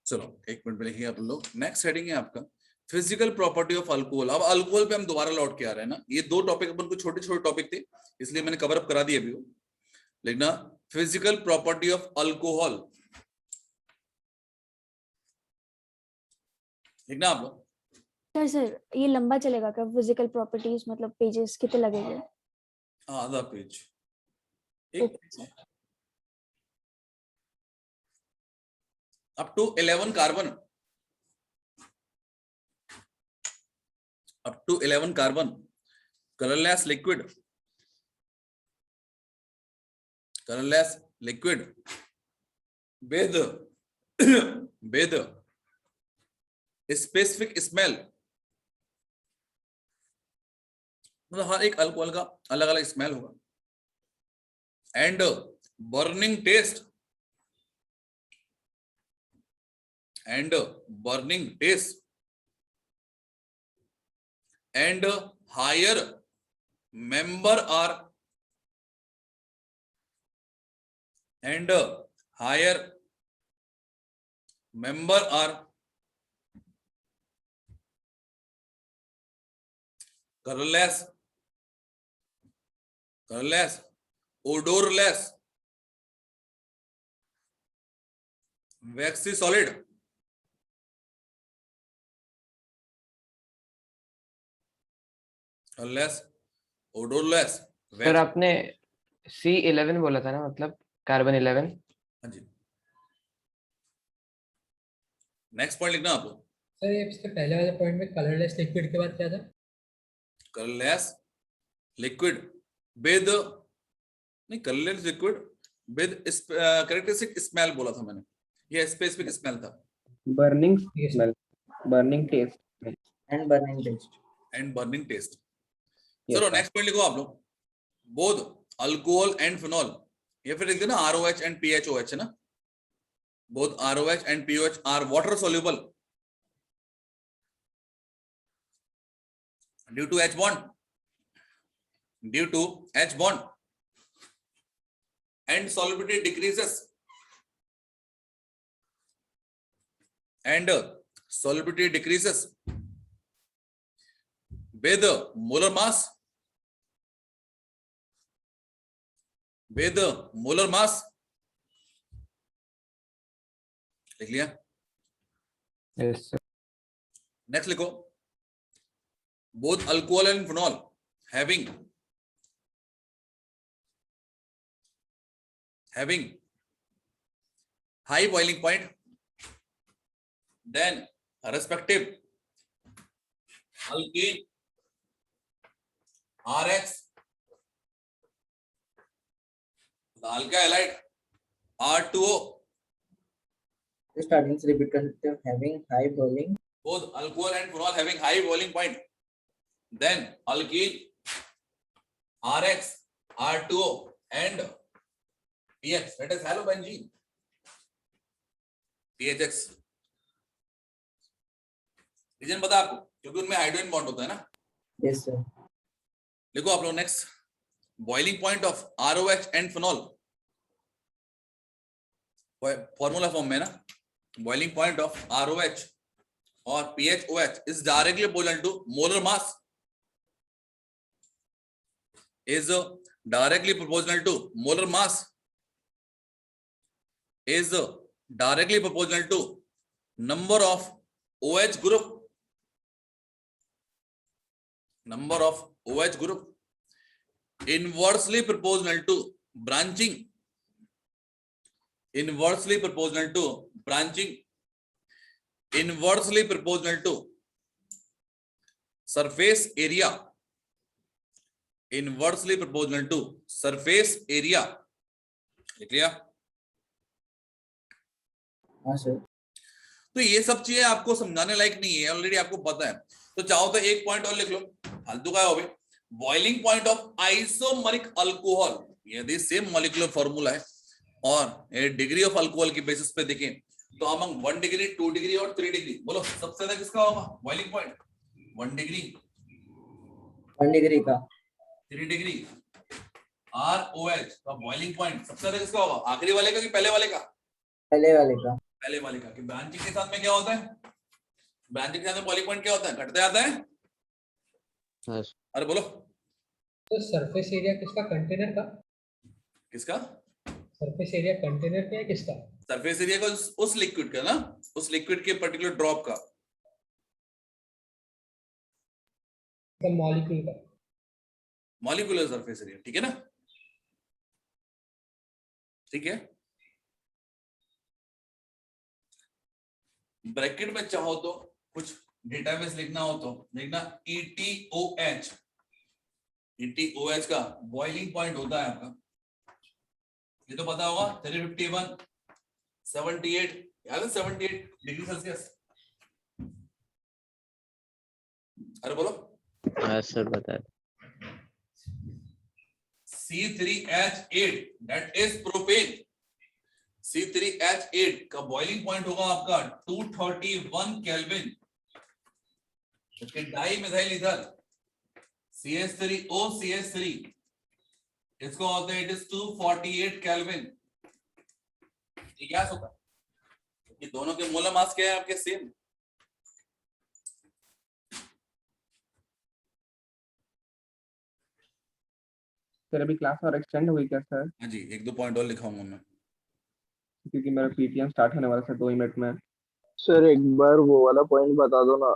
चलो 1 मिनट में लिखिए आप लोग. नेक्स्ट हेडिंग है आपका, फिजिकल प्रॉपर्टी ऑफ अल्कोहल. अब अल्कोहल पे हम दोबारा लौट के आ रहे हैं ना. ये 2 टॉपिक अपन को छोटे छोटे टॉपिक थे, इसलिए मैंने कवर अप करा दिए अभी. लिखना, फिजिकल प्रॉपर्टी ऑफ अल्कोहल. लिखना आप लोग. सर ये लंबा चलेगा क्या? फिजिकल प्रॉपर्टीज मतलब पेजेस कितने लगेंगे? आधा पेज, एक page up to 11 carbon, up to 11 carbon, colorless liquid, with specific smell. मतलब हर एक अल्कोहल का अलग अलग स्मेल होगा. And burning taste, and burning taste and higher member are colorless, odorless, waxy solid, colorless, odorless, sir आपने C11 बोला था ना, मतलब कार्बन 11। हाँ जी। नेक्स्ट पॉइंट लिखना आपको। सर ये इसके पहले वाले पॉइंट में कलरलेस लिक्विड के बाद क्या था? कलरलेस लिक्विड विद, नहीं colourless liquid with characteristic smell बोला था मैंने, ये स्पेसिफिक स्मेल था। Burning smell, burning taste and burning taste. And burning taste. Yes, चलो sir. नेक्स्ट पॉइंट लिखो आप लोग, बोथ अल्कोहल एंड फिनॉल, या फिर लिख देना ROH एंड PHOH है ना, both ROH and POH are water soluble due to H bond, and solubility decreases, with molar mass, लिख लिया। Yes, sir. नेक्स्ट लिखो, both alcohol and phenol having high boiling point, then respective alkene RX, the alkyl halide R2O, starting से repeat कर सकते हो। Having high boiling, both alcohol and phenol having high boiling point, then alkene RX R2O and PX, that is halobenzene PHX। Reason पता आपको, क्योंकि उनमें hydrogen bond होता है ना। Yes sir. लिखो आप लोग next, boiling point of ROH and phenol, formula form में ना, बॉइलिंग पॉइंट ऑफ ROH और PHOH is directly proportional to molar mass, is directly proportional to molar mass, is directly proportional to number of OH group, inversely proportional to branching, inversely proportional to surface area, inversely proportional to surface area। लिख लिया? हाँ sir. तो ये सब चीजें आपको समझाने लायक नहीं है, ऑलरेडी आपको पता है। तो चाहो तो एक पॉइंट और लिख लो, फालतू का हो गया। Boiling point of isomeric alcohol, यदि सेम मॉलिक्यूलर फॉर्मूला है और डिग्री ऑफ अल्कोहल की बेसिस पे देखें तो हम 1 डिग्री, 2 डिग्री और 3 डिग्री, बोलो सबसे ज्यादा किसका होगा बॉइलिंग पॉइंट? 1 डिग्री, 1 डिग्री का। 3 डिग्री ROH का बॉइलिंग पॉइंट सबसे ज्यादा किसका होगा? आखिरी वाले का कि पहले वाले का? पहले वाले का। पहले वाले का। कि ब्रांचिंग के साथ में क्या होता है? ब्रांचिंग के साथ में बॉइलिंग पॉइंट क्या होता है? घटते जाता है। Yes. अरे बोलो। तो सरफेस एरिया किसका? कंटेनर का। किसका? सरफेस एरिया कंटेनर का है किसका? सरफेस एरिया का उस लिक्विड का ना, उस लिक्विड के पर्टिकुलर ड्रॉप का, मॉलिक्यूल का। मॉलिक्यूलर सरफेस एरिया, ठीक है ना? ठीक है। ब्रैकेट में चाहो तो कुछ डेटाबेस लिखना हो तो लिखना ETOH, ETOH का बॉइलिंग पॉइंट होता है आपका, ये तो पता होगा 351, 78, याद है 78 डिग्री सेल्सियस। अरे बोलो। हाँ सर बता। C3H8 that is propane, C3H8 का बॉइलिंग पॉइंट होगा आपका 231 केल्विन। इसके di methyl ether CH3O CH3 इसको होता है, इट इज 248 केल्विन। ये गैस होता है, ये दोनों के मोलर मास क्या है आपके सेम। सर अभी क्लास और एक्सटेंड हुई क्या सर? हाँ जी, एक दो पॉइंट और लिखाऊंगा मैं। क्योंकि मेरा पीटीएम स्टार्ट होने वाला सर 2 मिनट में। सर एक बार वो वाला पॉइंट बता दो ना,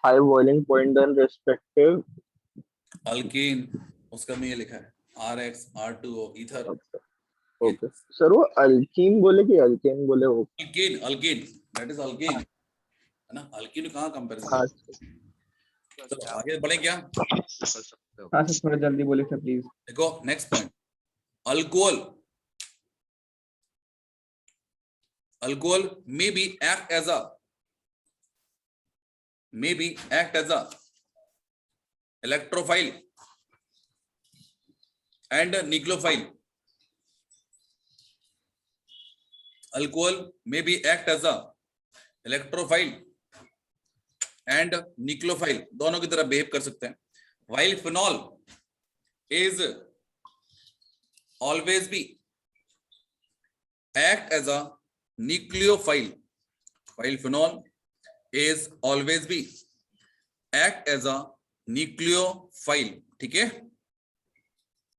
high boiling point and respective alkyne, उसका में ये लिखा है RX R2O ether. Okay sir, वो अल्कीन बोले कि अल्केन बोले? वो alkyne, alkyne, that is alkyne है ना। अल्कीन कहाँ कंपैरिजन। हाँ तो आगे बढ़े क्या? हाँ सर थोड़ा जल्दी बोलिए सर प्लीज। देखो next point, alcohol. Alcohol may be act as a electrophile and nucleophile. Alcohol may be act as a electrophile and nucleophile, दोनों की तरह बिहेव कर सकते हैं। While phenol is always be act as a nucleophile, while phenol is always be act as a nucleophile, ठीक है।